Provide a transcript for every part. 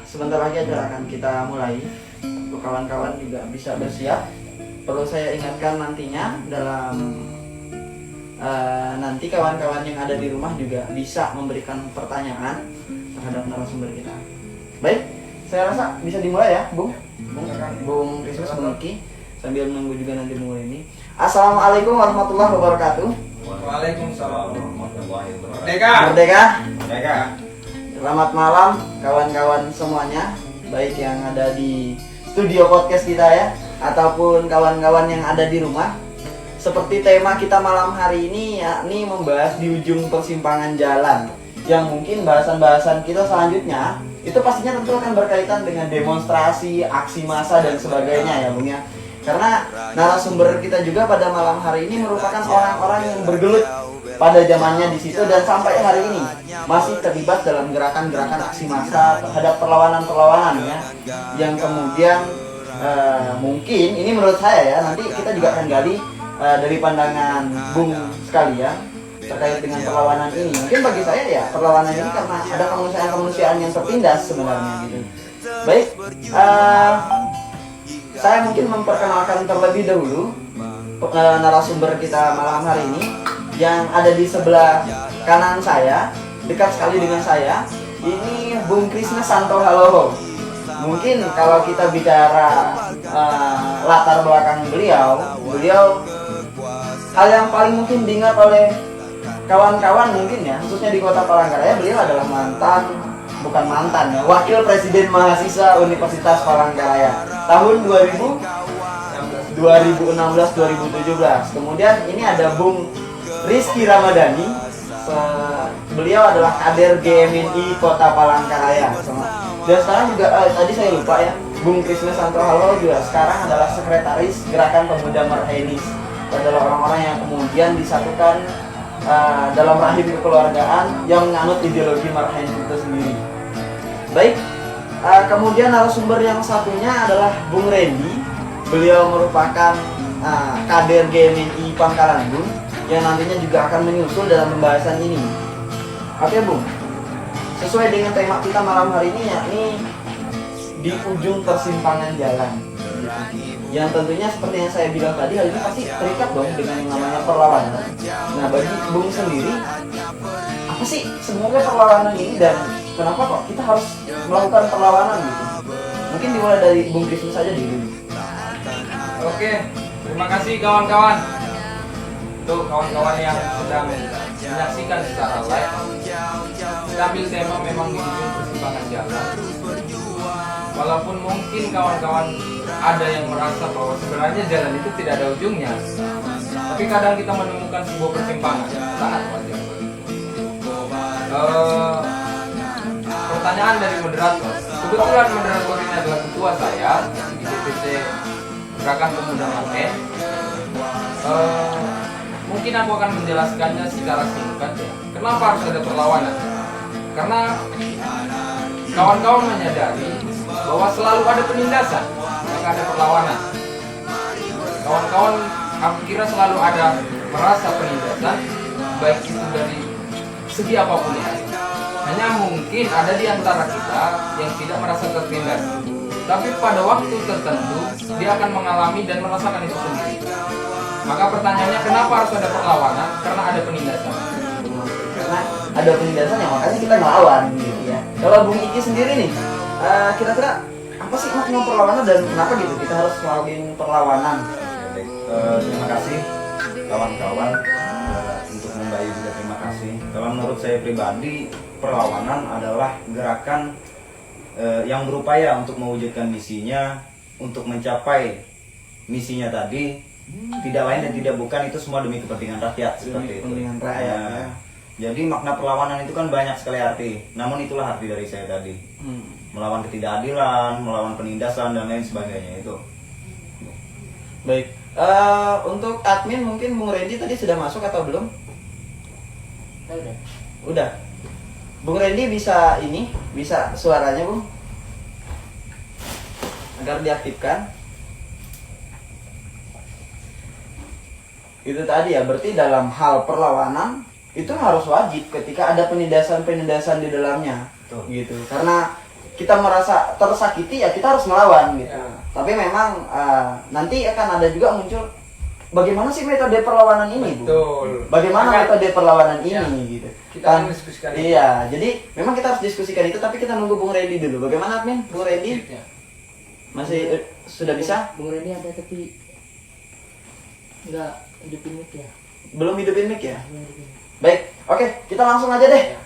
sebentar lagi acara akan kita mulai. Untuk kawan-kawan juga bisa bersiap. Perlu saya ingatkan nantinya dalam nanti kawan-kawan yang ada di rumah juga bisa memberikan pertanyaan terhadap narasumber kita. Baik, saya rasa bisa dimulai ya, Bung Kristus, Bung Iki, sambil menunggu juga nanti mulai ini. Assalamualaikum warahmatullahi wabarakatuh. Waalaikumsalam warahmatullahi wabarakatuh. Merdeka. Selamat malam kawan-kawan semuanya, baik yang ada di studio podcast kita ya, ataupun kawan-kawan yang ada di rumah. Seperti tema kita malam hari ini, yakni membahas di ujung persimpangan jalan. Yang mungkin bahasan-bahasan kita selanjutnya itu pastinya tentu akan berkaitan dengan demonstrasi, aksi massa dan sebagainya ya Bung ya. Karena narasumber kita juga pada malam hari ini merupakan orang-orang yang bergelut pada zamannya di situ dan sampai hari ini masih terlibat dalam gerakan-gerakan aksi massa terhadap perlawanan-perlawanan ya, yang kemudian mungkin ini menurut saya ya, nanti kita juga akan gali dari pandangan Bung sekalian terkait dengan perlawanan ini. Mungkin bagi saya ya perlawanan ini karena ada kemanusiaan yang tertindas sebenarnya gitu. Baik, saya mungkin memperkenalkan terlebih dahulu narasumber kita malam hari ini yang ada di sebelah kanan saya, dekat sekali dengan saya. Ini Bung Krisna Santo Haloho. Mungkin kalau kita bicara latar belakang beliau hal yang paling mungkin diingat oleh kawan-kawan mungkin ya, khususnya di Kota Palangkaraya, beliau adalah wakil presiden mahasiswa Universitas Palangkaraya tahun 2016-2017. Kemudian ini ada Bung Rizky Ramadhani, beliau adalah kader GMNI Kota Palangkaraya. Dan sekarang juga tadi saya lupa ya, Bung Krisna Santo Haloho juga sekarang adalah sekretaris Gerakan Pemuda Marhainis. Adalah orang-orang yang kemudian disatukan dalam rahim kekeluargaan yang menganut ideologi Marhainis itu sendiri. Baik, kemudian narasumber yang satunya adalah Bung Randy. Beliau merupakan kader GMNI Pangkalan Bun yang nantinya juga akan menyusul dalam pembahasan ini. Oke Bung, sesuai dengan tema kita malam hari ini, yakni di ujung persimpangan jalan, yang tentunya seperti yang saya bilang tadi, hal ini pasti terikat dong dengan yang namanya perlawanan. Nah, bagi Bung sendiri, apa sih sebenarnya perlawanan ini dan kenapa kok kita harus melakukan perlawanan gitu? Mungkin dimulai dari Bung Kristus saja dulu. Oke, terima kasih kawan-kawan. Untuk kawan-kawan yang sedang menyaksikan secara live, kita ambil tema memang di ujung persimpangan jalan. Walaupun mungkin kawan-kawan ada yang merasa bahwa sebenarnya jalan itu tidak ada ujungnya, tapi kadang kita menemukan sebuah persimpangan, sangat wajar. Pertanyaan dari moderator. Kebetulan moderator ini adalah ketua saya di DPC Gerakan Pemuda Marhainis. Mungkin aku akan menjelaskannya secara singkat ya. Kenapa harus ada perlawanan? Karena kawan-kawan menyadari bahwa selalu ada penindasan, maka ada perlawanan. Kawan-kawan, aku kira selalu ada merasa penindasan, baik itu dari segi apapun ya. Hanya mungkin ada di antara kita yang tidak merasa tertindas, tapi pada waktu tertentu dia akan mengalami dan merasakan itu sendiri. Maka pertanyaannya, kenapa harus ada perlawanan? Karena ada penindasan. Karena ada penindasan yang makanya kita melawan gitu ya. Kalau Bung Iki sendiri nih, kira-kira apa sih makna perlawanan dan kenapa gitu kita harus melakukan perlawanan? Terima kasih kawan-kawan untuk membayu juga, terima kasih. Kalau menurut saya pribadi, perlawanan adalah gerakan yang berupaya untuk mewujudkan misinya, untuk mencapai misinya tadi. Tidak lain dan tidak bukan, itu semua demi kepentingan rakyat, seperti itu. Ya. Jadi makna perlawanan itu kan banyak sekali arti. Namun itulah arti dari saya tadi. Melawan ketidakadilan, melawan penindasan dan lain sebagainya itu. Baik. Untuk admin mungkin Bung Randy tadi sudah masuk atau belum? Udah. Bung Randy bisa suaranya Bung, agar diaktifkan. Itu tadi ya, berarti dalam hal perlawanan itu harus wajib ketika ada penindasan di dalamnya. Gitu. Karena kita merasa tersakiti ya kita harus melawan gitu. Ya. Tapi memang nanti akan ada juga muncul bagaimana sih metode perlawanan ini, Bu? Betul. Bagaimana Maka- metode perlawanan Ya. ini gitu. Kita akan diskusikan itu. Iya, jadi memang kita harus diskusikan itu tapi kita nunggu Bung Randy dulu. Bagaimana admin? Bung Randy Ya. masih sudah bisa? Bung Reni ada tapi nggak hidupin mic ya. Belum hidupin mic ya? Belum hidupin. Baik, oke, kita langsung aja deh. Ya.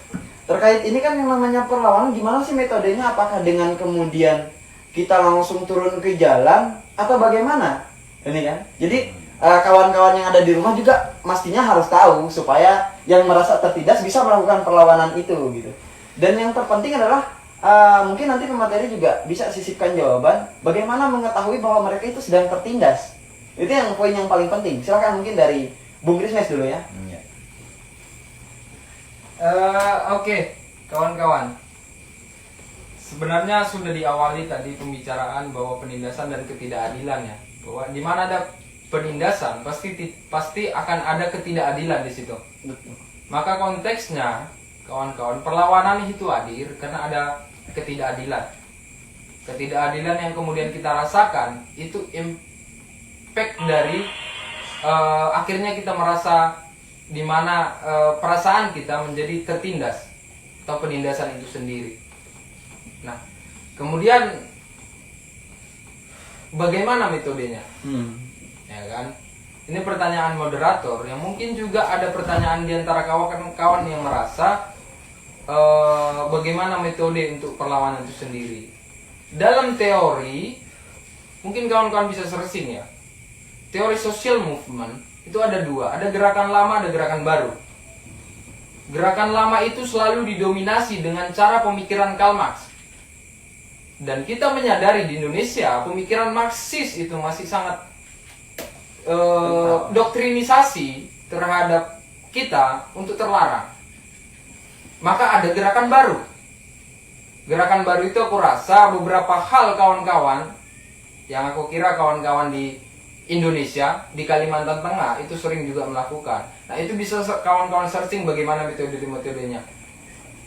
Terkait ini kan yang namanya perlawanan, gimana sih metodenya? Apakah dengan kemudian kita langsung turun ke jalan atau bagaimana? Ini kan. Jadi kawan-kawan yang ada di rumah juga mestinya harus tahu supaya yang merasa tertindas bisa melakukan perlawanan itu gitu. Dan yang terpenting adalah mungkin nanti pemateri juga bisa sisipkan jawaban bagaimana mengetahui bahwa mereka itu sedang tertindas. Itu yang poin yang paling penting. Silakan mungkin dari Bung Krismes dulu ya. Iya. Oke, kawan-kawan. Sebenarnya sudah diawali tadi pembicaraan bahwa penindasan dan ketidakadilan ya. Bahwa di mana ada penindasan pasti akan ada ketidakadilan di situ. Maka konteksnya, kawan-kawan, perlawanan itu hadir karena ada ketidakadilan. Ketidakadilan yang kemudian kita rasakan itu impact dari akhirnya kita merasa di mana perasaan kita menjadi tertindas atau penindasan itu sendiri. Nah, kemudian bagaimana metodenya? Ya kan? Ini pertanyaan moderator yang mungkin juga ada pertanyaan di antara kawan-kawan yang merasa bagaimana metode untuk perlawanan itu sendiri. Dalam teori, mungkin kawan-kawan bisa searching ya. Teori social movement itu ada dua, ada gerakan lama, ada gerakan baru. Gerakan lama itu selalu didominasi dengan cara pemikiran Karl Marx. Dan kita menyadari di Indonesia pemikiran Marxis itu masih sangat doktrinisasi terhadap kita untuk terlarang. Maka ada gerakan baru. Gerakan baru itu aku rasa beberapa hal kawan-kawan yang aku kira kawan-kawan di Indonesia, di Kalimantan Tengah itu sering juga melakukan. Nah, itu bisa kawan-kawan searching bagaimana metodenya.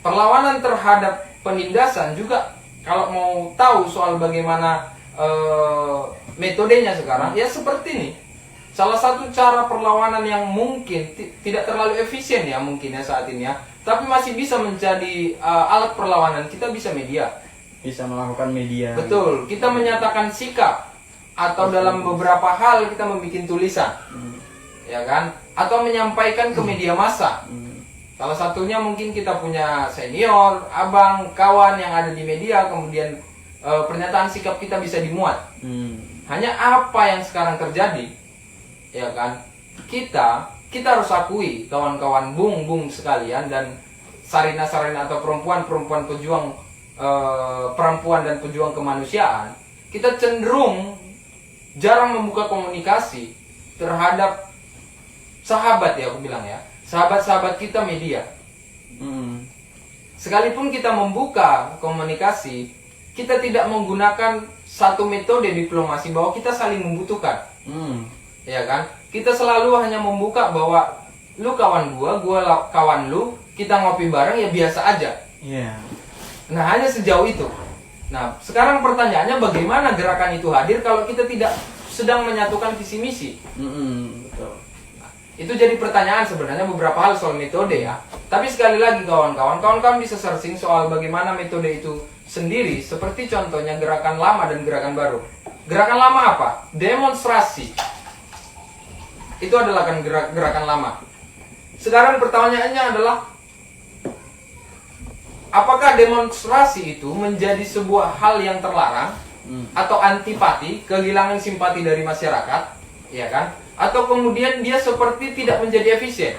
Perlawanan terhadap penindasan juga kalau mau tahu soal bagaimana metodenya sekarang, ya seperti ini. Salah satu cara perlawanan yang mungkin tidak terlalu efisien ya mungkin ya saat ini ya, tapi masih bisa menjadi alat perlawanan, kita bisa media. Bisa melakukan media. Betul, kita menyatakan sikap atau dalam beberapa hal kita membuat tulisan, ya kan? Atau menyampaikan ke media massa. Salah satunya mungkin kita punya senior, abang, kawan yang ada di media, kemudian pernyataan sikap kita bisa dimuat. Hanya apa yang sekarang terjadi, ya kan? Kita harus akui kawan-kawan bung sekalian dan sarina-sarina atau perempuan-perempuan pejuang perempuan dan pejuang kemanusiaan, kita cenderung jarang membuka komunikasi terhadap sahabat ya aku bilang ya, sahabat-sahabat kita media. Sekalipun kita membuka komunikasi, kita tidak menggunakan satu metode diplomasi bahwa kita saling membutuhkan. Ya kan? Kita selalu hanya membuka bahwa lu kawan gua kawan lu, kita ngopi bareng ya biasa aja. Iya. Nah, hanya sejauh itu. Nah, sekarang pertanyaannya bagaimana gerakan itu hadir kalau kita tidak sedang menyatukan visi misi? Betul. Itu jadi pertanyaan sebenarnya beberapa hal soal metode ya. Tapi sekali lagi kawan-kawan bisa searching soal bagaimana metode itu sendiri. Seperti contohnya gerakan lama dan gerakan baru. Gerakan lama apa? Demonstrasi. Itu adalah kan gerakan lama. Sekarang pertanyaannya adalah, apakah demonstrasi itu menjadi sebuah hal yang terlarang atau antipati, kehilangan simpati dari masyarakat, ya kan? Atau kemudian dia seperti tidak menjadi efisien?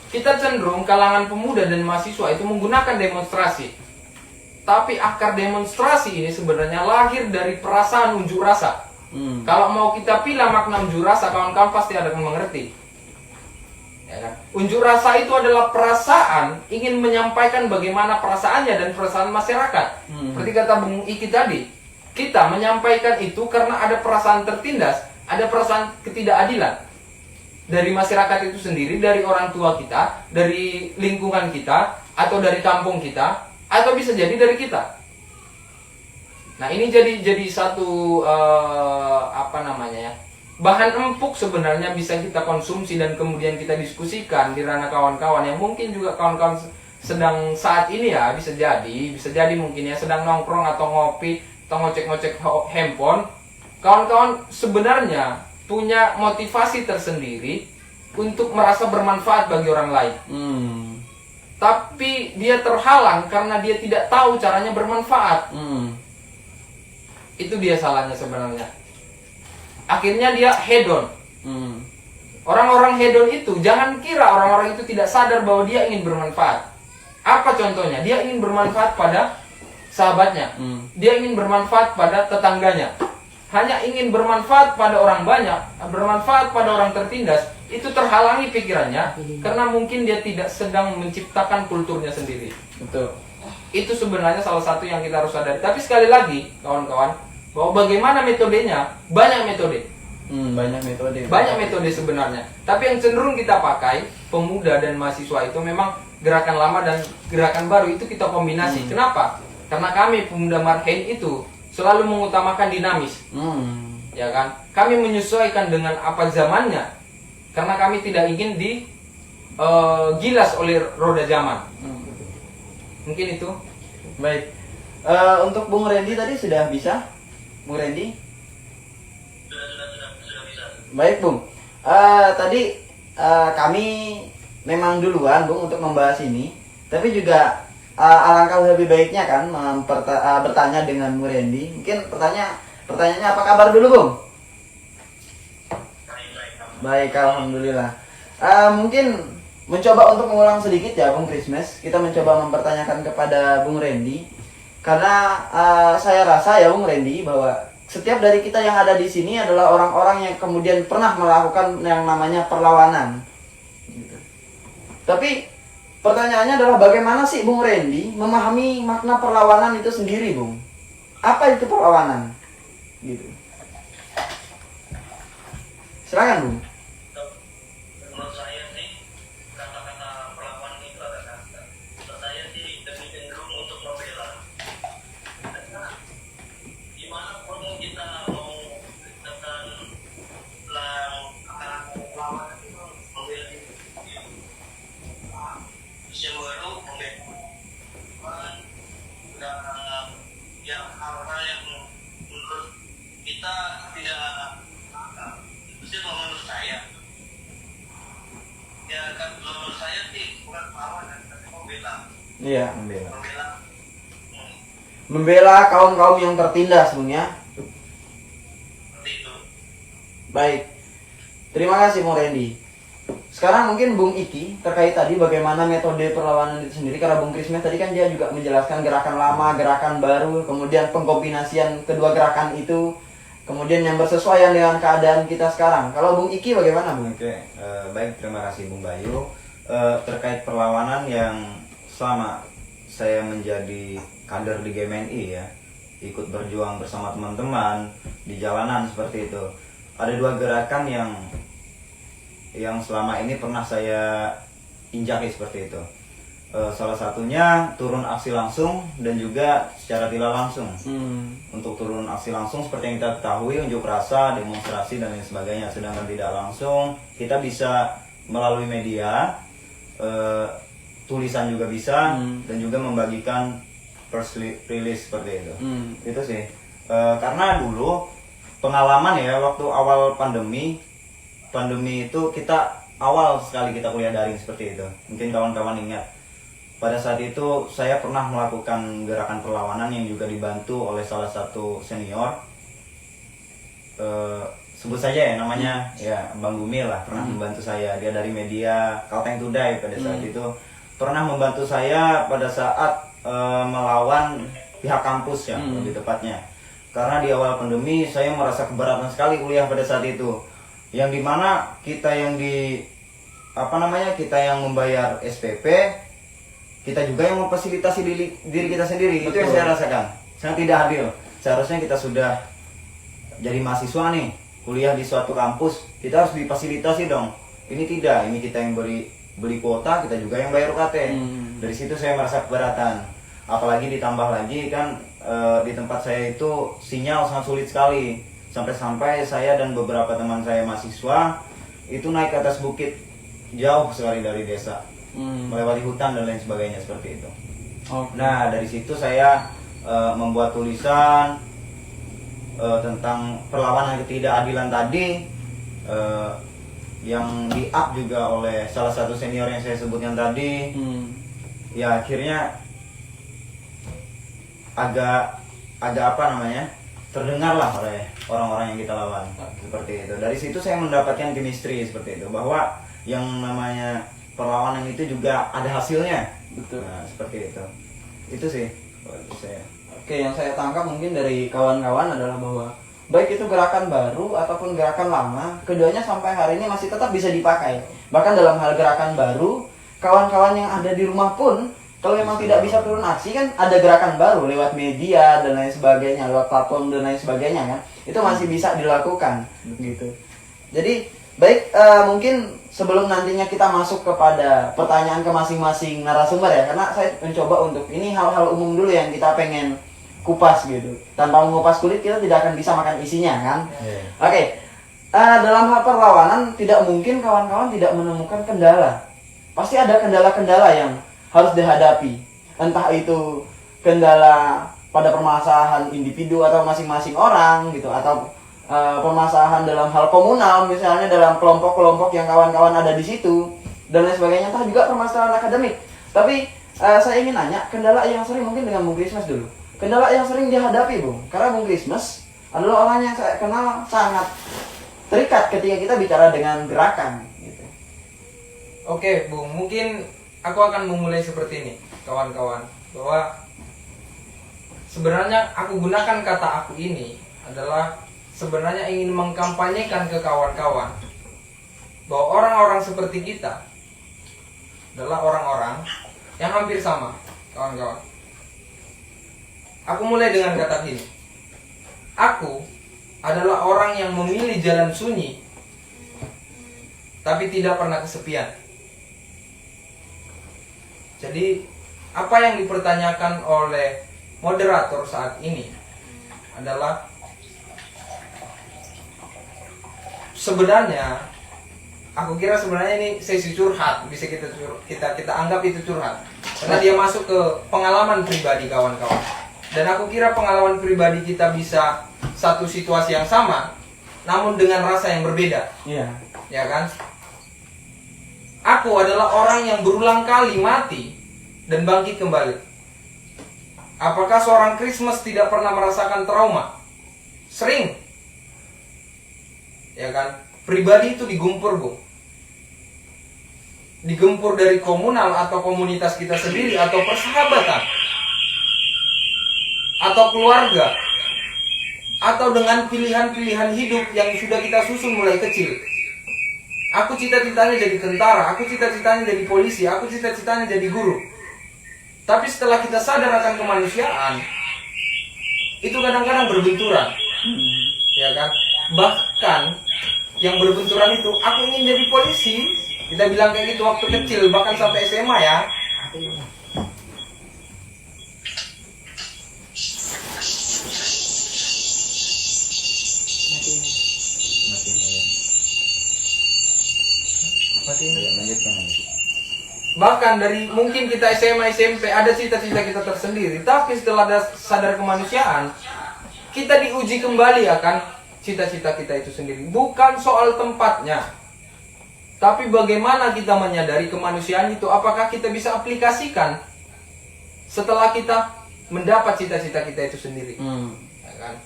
Kita cenderung kalangan pemuda dan mahasiswa itu menggunakan demonstrasi. Tapi akar demonstrasi ini sebenarnya lahir dari perasaan unjuk rasa. Kalau mau kita pilih makna unjuk rasa, kawan-kawan pasti ada yang mengerti. Ya kan? Unjuk rasa itu adalah perasaan ingin menyampaikan bagaimana perasaannya dan perasaan masyarakat. Seperti kata Bung Iki tadi, kita menyampaikan itu karena ada perasaan tertindas, ada perasaan ketidakadilan dari masyarakat itu sendiri, dari orang tua kita, dari lingkungan kita, atau dari kampung kita, atau bisa jadi dari kita. Nah, ini jadi satu apa namanya ya, bahan empuk sebenarnya bisa kita konsumsi dan kemudian kita diskusikan di ranah kawan-kawan yang mungkin juga kawan-kawan sedang saat ini ya, bisa jadi mungkin ya sedang nongkrong atau ngopi atau ngocek-ngocek handphone. Kawan-kawan sebenarnya punya motivasi tersendiri untuk merasa bermanfaat bagi orang lain. Tapi dia terhalang karena dia tidak tahu caranya bermanfaat. Itu dia salahnya sebenarnya. Akhirnya dia hedon. Orang-orang hedon itu, jangan kira orang-orang itu tidak sadar bahwa dia ingin bermanfaat. Apa contohnya? Dia ingin bermanfaat pada sahabatnya. Dia ingin bermanfaat pada tetangganya. Hanya ingin bermanfaat pada orang banyak, bermanfaat pada orang tertindas, itu terhalangi pikirannya karena mungkin dia tidak sedang menciptakan kulturnya sendiri. Betul. Itu sebenarnya salah satu yang kita harus sadari. Tapi sekali lagi, kawan-kawan, bahwa bagaimana metodenya? Banyak metode. Banyak metode sebenarnya. Tapi yang cenderung kita pakai, pemuda dan mahasiswa itu memang gerakan lama dan gerakan baru itu kita kombinasi. Kenapa? Karena kami pemuda Marhain itu selalu mengutamakan dinamis. Ya kan? Kami menyesuaikan dengan apa zamannya. Karena kami tidak ingin gilas oleh roda zaman. Mungkin itu. Baik. Untuk Bung Randy tadi sudah bisa? Bung Randy? Sudah bisa. Baik, Bung. Tadi kami memang duluan, Bung, untuk membahas ini. Tapi juga alangkah lebih baiknya kan bertanya dengan Bung Randy. Mungkin pertanyaannya apa kabar dulu, Bung? Baik, alhamdulillah. Mungkin mencoba untuk mengulang sedikit ya, Bung Christmas. Kita mencoba mempertanyakan kepada Bung Randy. Karena saya rasa ya, Bung Randy, bahwa setiap dari kita yang ada di sini adalah orang-orang yang kemudian pernah melakukan yang namanya perlawanan. Gitu. Tapi pertanyaannya adalah bagaimana sih Bung Randy memahami makna perlawanan itu sendiri, Bung? Apa itu perlawanan? Gitu. Silakan, Bung. Menurut saya sih kata-kata perlawanan itu adalah, menurut saya sih lebih cenderung untuk membela. Karena dimanapun kita mau tentang perlawanan itu membela diri. Usia baru membela dan yang hal-hal yang menurut kita tidak itu sih menurut saya. Ya kan menurut saya sih bukan perlawanan tapi membela. Iya. Membela. Membela kaum-kaum yang tertindas, Bung ya. Seperti itu. Baik. Terima kasih, Bung Randy. Sekarang mungkin Bung Iki terkait tadi bagaimana metode perlawanan itu sendiri. Karena Bung Krismes tadi kan dia juga menjelaskan gerakan lama, gerakan baru, kemudian pengkombinasian kedua gerakan itu, kemudian yang bersesuaian dengan keadaan kita sekarang. Kalau Bung Iki bagaimana, Bung? Oke, baik, terima kasih Bung Bayu. Terkait perlawanan yang selama saya menjadi kader di GMNI ya, ikut berjuang bersama teman-teman di jalanan seperti itu. Ada dua gerakan yang selama ini pernah saya injaki seperti itu. Salah satunya turun aksi langsung dan juga secara tidak langsung. Untuk turun aksi langsung seperti yang kita ketahui, unjuk rasa, demonstrasi dan lain sebagainya. Sedangkan tidak langsung kita bisa melalui media, tulisan juga bisa, dan juga membagikan press release seperti itu. Itu sih. Karena dulu pengalaman ya, waktu awal pandemi itu kita awal sekali kita kuliah daring seperti itu. Mungkin kawan-kawan ingat. Pada saat itu saya pernah melakukan gerakan perlawanan yang juga dibantu oleh salah satu senior. Sebut saja ya namanya, ya Bang Gumil lah, pernah membantu saya. Dia dari media Kalteng Today pada saat itu. Pernah membantu saya pada saat melawan pihak kampus ya, lebih tepatnya. Karena di awal pandemi saya merasa keberatan sekali kuliah pada saat itu. Yang dimana kita yang kita yang membayar SPP, kita juga yang memfasilitasi diri kita sendiri. Itu yang saya rasakan sangat tidak adil. Seharusnya kita sudah jadi mahasiswa nih, kuliah di suatu kampus, kita harus difasilitasi dong. Ini tidak, ini kita yang beli kuota, kita juga yang bayar UKT. Dari situ saya merasa keberatan. apalagi ditambah lagi kan di tempat saya itu sinyal sangat sulit sekali, sampai-sampai saya dan beberapa teman saya mahasiswa itu naik ke atas bukit jauh sekali dari desa, melewati hutan dan lain sebagainya seperti itu. Nah dari situ saya membuat tulisan tentang perlawanan ketidakadilan tadi, yang di-up juga oleh salah satu senior yang saya sebutkan tadi. Ya akhirnya agak apa namanya, terdengarlah oleh orang-orang yang kita lawan seperti itu. Dari situ saya mendapatkan chemistry seperti itu, bahwa yang namanya perlawanan itu juga ada hasilnya. Betul. Nah, seperti itu sih kalau saya. Oke, yang saya tangkap mungkin dari kawan-kawan adalah bahwa baik itu gerakan baru ataupun gerakan lama, keduanya sampai hari ini masih tetap bisa dipakai. Bahkan dalam hal gerakan baru, kawan-kawan yang ada di rumah pun kalau memang tidak bisa turun aksi kan ada gerakan baru lewat media dan lain sebagainya, lewat platform dan lain sebagainya kan, itu masih bisa dilakukan gitu. Jadi baik, mungkin sebelum nantinya kita masuk kepada pertanyaan ke masing-masing narasumber ya, karena saya mencoba untuk ini hal-hal umum dulu yang kita pengen kupas gitu. Tanpa mengupas kulit kita tidak akan bisa makan isinya kan. Oke. Dalam hal perlawanan tidak mungkin kawan-kawan tidak menemukan kendala. Pasti ada kendala-kendala yang harus dihadapi, entah itu kendala pada permasalahan individu atau masing-masing orang gitu, atau permasalahan dalam hal komunal, misalnya dalam kelompok-kelompok yang kawan-kawan ada di situ dan lain sebagainya, entah juga permasalahan akademik. Tapi saya ingin nanya, kendala yang sering mungkin dengan Bung Christmas dulu, kendala yang sering dihadapi Bung, karena Bung Christmas adalah orang yang saya kenal sangat terikat ketika kita bicara dengan gerakan gitu. Oke Bung, mungkin aku akan memulai seperti ini kawan-kawan, bahwa sebenarnya aku gunakan kata aku ini adalah sebenarnya ingin mengkampanyekan ke kawan-kawan bahwa orang-orang seperti kita adalah orang-orang yang hampir sama kawan-kawan. Aku mulai dengan kata gini, aku adalah orang yang memilih jalan sunyi tapi tidak pernah kesepian. Jadi apa yang dipertanyakan oleh moderator saat ini adalah sebenarnya, aku kira sebenarnya ini sesi curhat, bisa kita anggap itu curhat, karena dia masuk ke pengalaman pribadi kawan-kawan. Dan aku kira pengalaman pribadi kita bisa satu situasi yang sama, namun dengan rasa yang berbeda. Iya. Ya kan? Aku adalah orang yang berulang kali mati dan bangkit kembali. Apakah seorang Christmas tidak pernah merasakan trauma? Sering. Ya kan? Pribadi itu digempur, Bung. Digempur dari komunal atau komunitas kita sendiri, atau persahabatan, atau keluarga, atau dengan pilihan-pilihan hidup yang sudah kita susun mulai kecil. Aku cita-citanya jadi tentara, aku cita-citanya jadi polisi, aku cita-citanya jadi guru. Tapi setelah kita sadar akan kemanusiaan, itu kadang-kadang berbenturan. Ya kan? Bahkan yang berbenturan itu, aku ingin jadi polisi. Kita bilang kayak gitu waktu kecil, bahkan sampai SMA ya. Bahkan dari mungkin kita SMA, SMP ada cita-cita kita tersendiri, tapi setelah ada sadar kemanusiaan, kita diuji kembali akan cita-cita kita itu sendiri. Bukan soal tempatnya, tapi bagaimana kita menyadari kemanusiaan itu, apakah kita bisa aplikasikan setelah kita mendapat cita-cita kita itu sendiri. Ya kan?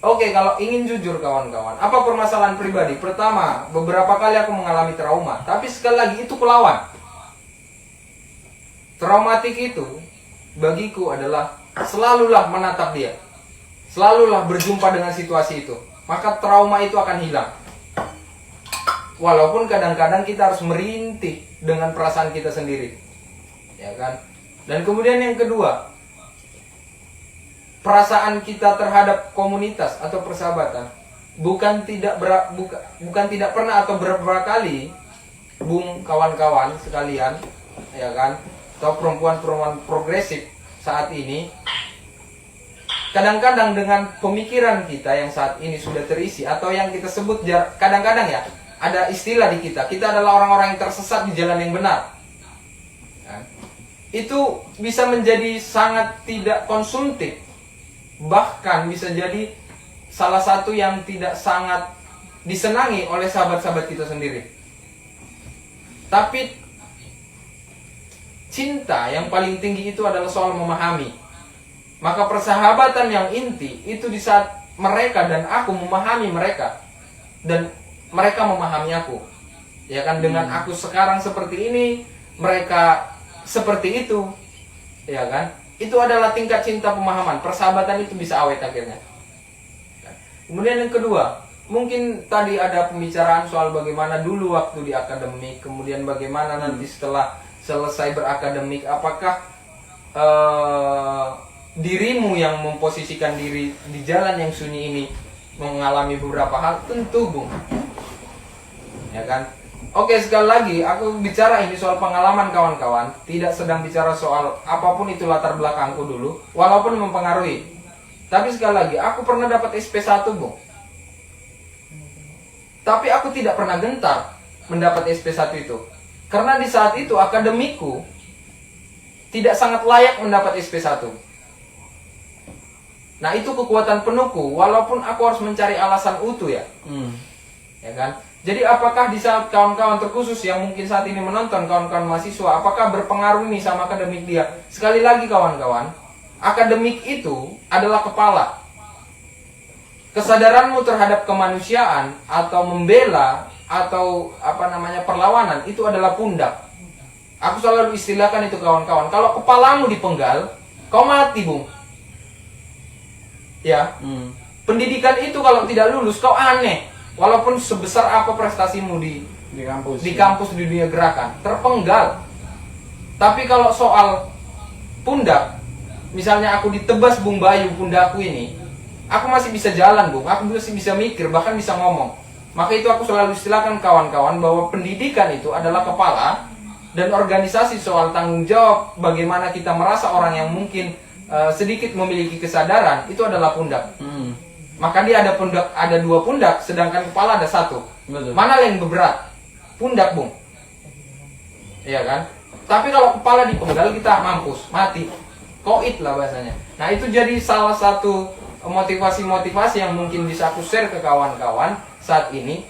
Oke, kalau ingin jujur kawan-kawan, apa permasalahan pribadi? Pertama, beberapa kali aku mengalami trauma, tapi sekali lagi itu kulawan. Traumatik itu bagiku adalah selalulah menatap dia, selalulah berjumpa dengan situasi itu, maka trauma itu akan hilang. Walaupun kadang-kadang kita harus merintih dengan perasaan kita sendiri, ya kan? Dan kemudian yang kedua, perasaan kita terhadap komunitas atau persahabatan bukan tidak pernah atau beberapa kali, Bung, kawan-kawan sekalian, ya kan, atau perempuan-perempuan progresif, saat ini, kadang-kadang dengan pemikiran kita yang saat ini sudah terisi, atau yang kita sebut kadang-kadang ya, ada istilah di kita adalah orang-orang yang tersesat di jalan yang benar. Itu bisa menjadi sangat tidak konsumtif, bahkan bisa jadi salah satu yang tidak sangat disenangi oleh sahabat-sahabat kita sendiri. Tapi cinta yang paling tinggi itu adalah soal memahami. Maka persahabatan yang inti itu di saat mereka dan aku memahami mereka, dan mereka memahami aku. Ya kan, dengan aku sekarang seperti ini, mereka seperti itu, ya kan? Itu adalah tingkat cinta pemahaman. Persahabatan itu bisa awet akhirnya. Kemudian yang kedua, mungkin tadi ada pembicaraan soal bagaimana dulu waktu di akademik, kemudian bagaimana nanti setelah selesai berakademik, apakah dirimu yang memposisikan diri di jalan yang sunyi ini mengalami beberapa hal? Tentu, Bung. Ya kan? Oke, sekali lagi aku bicara ini soal pengalaman kawan-kawan, tidak sedang bicara soal apapun itu latar belakangku dulu, walaupun mempengaruhi. Tapi sekali lagi, aku pernah dapat SP1, Bung. Tapi aku tidak pernah gentar mendapat SP1 itu. Karena di saat itu akademiku tidak sangat layak mendapat SP1. Nah, itu kekuatan penuhku, walaupun aku harus mencari alasan utuh ya. Ya kan? Jadi apakah di saat kawan-kawan terkhusus yang mungkin saat ini menonton, kawan-kawan mahasiswa, apakah berpengaruh nih sama akademik dia? Sekali lagi kawan-kawan, akademik itu adalah kepala. Kesadaranmu terhadap kemanusiaan atau membela atau perlawanan itu adalah pundak. Aku selalu istilahkan itu kawan-kawan. Kalau kepalamu dipenggal, kau mati, Bung. Ya. Pendidikan itu kalau tidak lulus, kau aneh. Walaupun sebesar apa prestasimu di kampus di dunia gerakan, terpenggal. Tapi kalau soal pundak, misalnya aku ditebas Bung Bayu pundakku ini, aku masih bisa jalan, Bung. Aku masih bisa mikir, bahkan bisa ngomong. Maka itu aku selalu istilahkan kawan-kawan bahwa pendidikan itu adalah kepala, dan organisasi soal tanggung jawab bagaimana kita merasa orang yang mungkin sedikit memiliki kesadaran itu adalah pundak. Maka dia ada pundak, ada dua pundak, sedangkan kepala ada satu. Betul. Mana yang berat? Pundak, Bung. Iya kan? Tapi kalau kepala dipenggal kita mampus, mati. Koit lah bahasanya. Nah, itu jadi salah satu motivasi-motivasi yang mungkin bisa aku share ke kawan-kawan saat ini,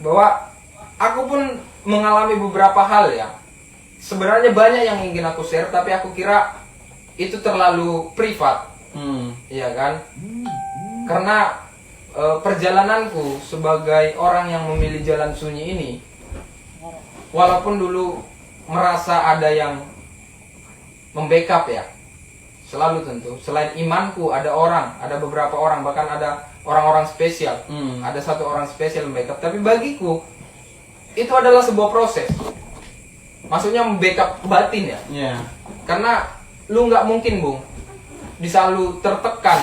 bahwa aku pun mengalami beberapa hal ya. Sebenarnya banyak yang ingin aku share, tapi aku kira itu terlalu privat. Iya kan? Karena perjalananku sebagai orang yang memilih jalan sunyi ini, walaupun dulu merasa ada yang membackup ya, selalu tentu selain imanku ada beberapa orang, bahkan ada orang-orang spesial, ada satu orang spesial membackup. Tapi bagiku itu adalah sebuah proses, maksudnya membackup batin ya. Karena lu nggak mungkin, Bung, bisa lu tertekan,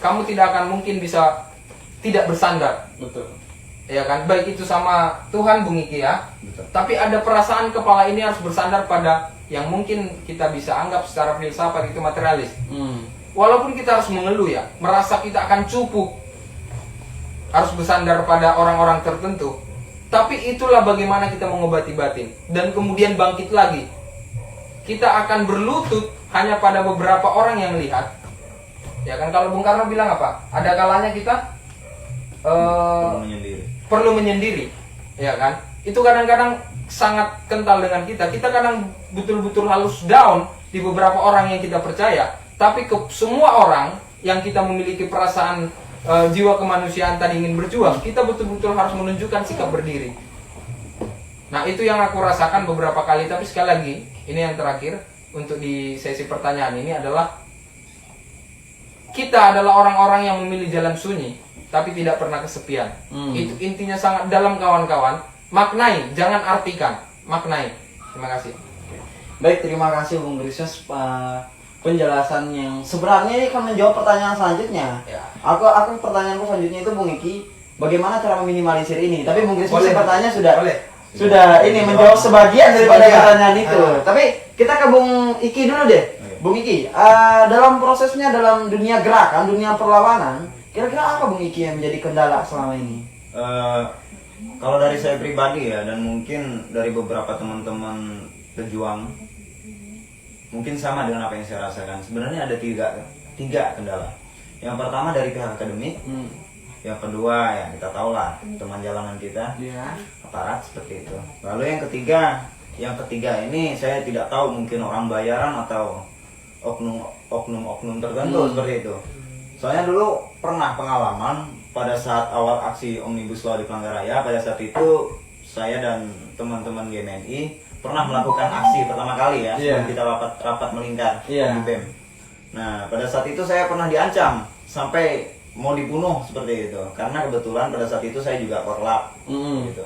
kamu tidak akan mungkin bisa tidak bersandar. Betul. Ya kan, baik itu sama Tuhan, Bung Iki ya. Betul. Tapi ada perasaan kepala ini harus bersandar pada yang mungkin kita bisa anggap secara filsafat itu materialis. Walaupun kita harus mengeluh ya, merasa kita akan cupu, harus bersandar pada orang-orang tertentu. Tapi itulah bagaimana kita mengobati batin, dan kemudian bangkit lagi. Kita akan berlutut hanya pada beberapa orang yang lihat. Ya kan, kalau Bung Karno bilang apa? Ada kalanya kita perlu menyendiri. Ya kan? Itu kadang-kadang sangat kental dengan kita. Kita kadang betul-betul harus down di beberapa orang yang kita percaya. Tapi ke semua orang yang kita memiliki perasaan jiwa kemanusiaan tadi ingin berjuang, kita betul-betul harus menunjukkan sikap berdiri. Nah, itu yang aku rasakan beberapa kali. Tapi sekali lagi, ini yang terakhir untuk di sesi pertanyaan ini adalah, kita adalah orang-orang yang memilih jalan sunyi, tapi tidak pernah kesepian. Itu intinya sangat dalam kawan-kawan. Maknai, jangan artikan. Maknai. Terima kasih. Baik, terima kasih Bung Grises, penjelasan yang sebenarnya ini akan menjawab pertanyaan selanjutnya. Ya. Aku pertanyaanku selanjutnya itu, Bung Iki, bagaimana cara meminimalisir ini? Tapi Bung Grises Boleh. pertanyaan Boleh. sudah ini menjawab sebagian daripada Sebagian. pertanyaan itu. Tapi kita ke Bung Iki dulu deh. Bung Iki, dalam prosesnya dalam dunia gerakan, dunia perlawanan, kira-kira apa Bung Iki yang menjadi kendala selama ini? Kalau dari saya pribadi ya, dan mungkin dari beberapa teman-teman pejuang, mungkin sama dengan apa yang saya rasakan. Sebenarnya ada tiga kendala. Yang pertama dari pihak akademik, yang kedua ya kita tahu lah teman jalanan kita, aparat seperti itu. Lalu yang ketiga ini saya tidak tahu, mungkin orang bayaran atau oknum tertentu seperti itu. Soalnya dulu pernah pengalaman pada saat awal aksi Omnibus Law di Palangkaraya. Pada saat itu saya dan teman-teman GMNI pernah melakukan aksi pertama kali ya, sebelum kita rapat melingkar di BEM. Nah, pada saat itu saya pernah diancam sampai mau dibunuh seperti itu, karena kebetulan pada saat itu saya juga korlap gitu.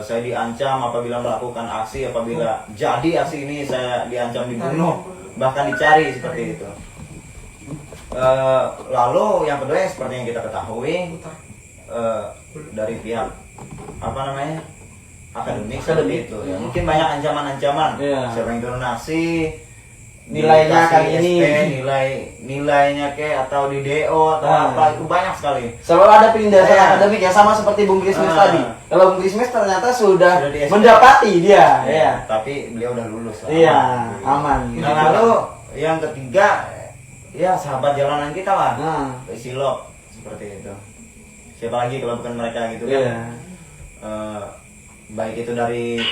Saya diancam apabila melakukan aksi, apabila jadi aksi ini saya diancam dibunuh, bahkan dicari seperti itu. Lalu yang kedua yang seperti yang kita ketahui, dari pihak akademik seperti itu ya, mungkin banyak ancaman-ancaman, siapa yang turun aksi, nilainya kali ini, nilainya atau di DO atau apa, itu banyak sekali. Selalu ada penindasan akademik ya, sama seperti Bung Krismes tadi. Kalau Bung Krismes ternyata sudah mendapati dia, tapi beliau udah lulus lah. Iya, aman. Nah, lalu yang ketiga ya sahabat jalanan kita lah, Silop seperti itu. Siapa lagi kalau bukan mereka gitu kan? Baik itu dari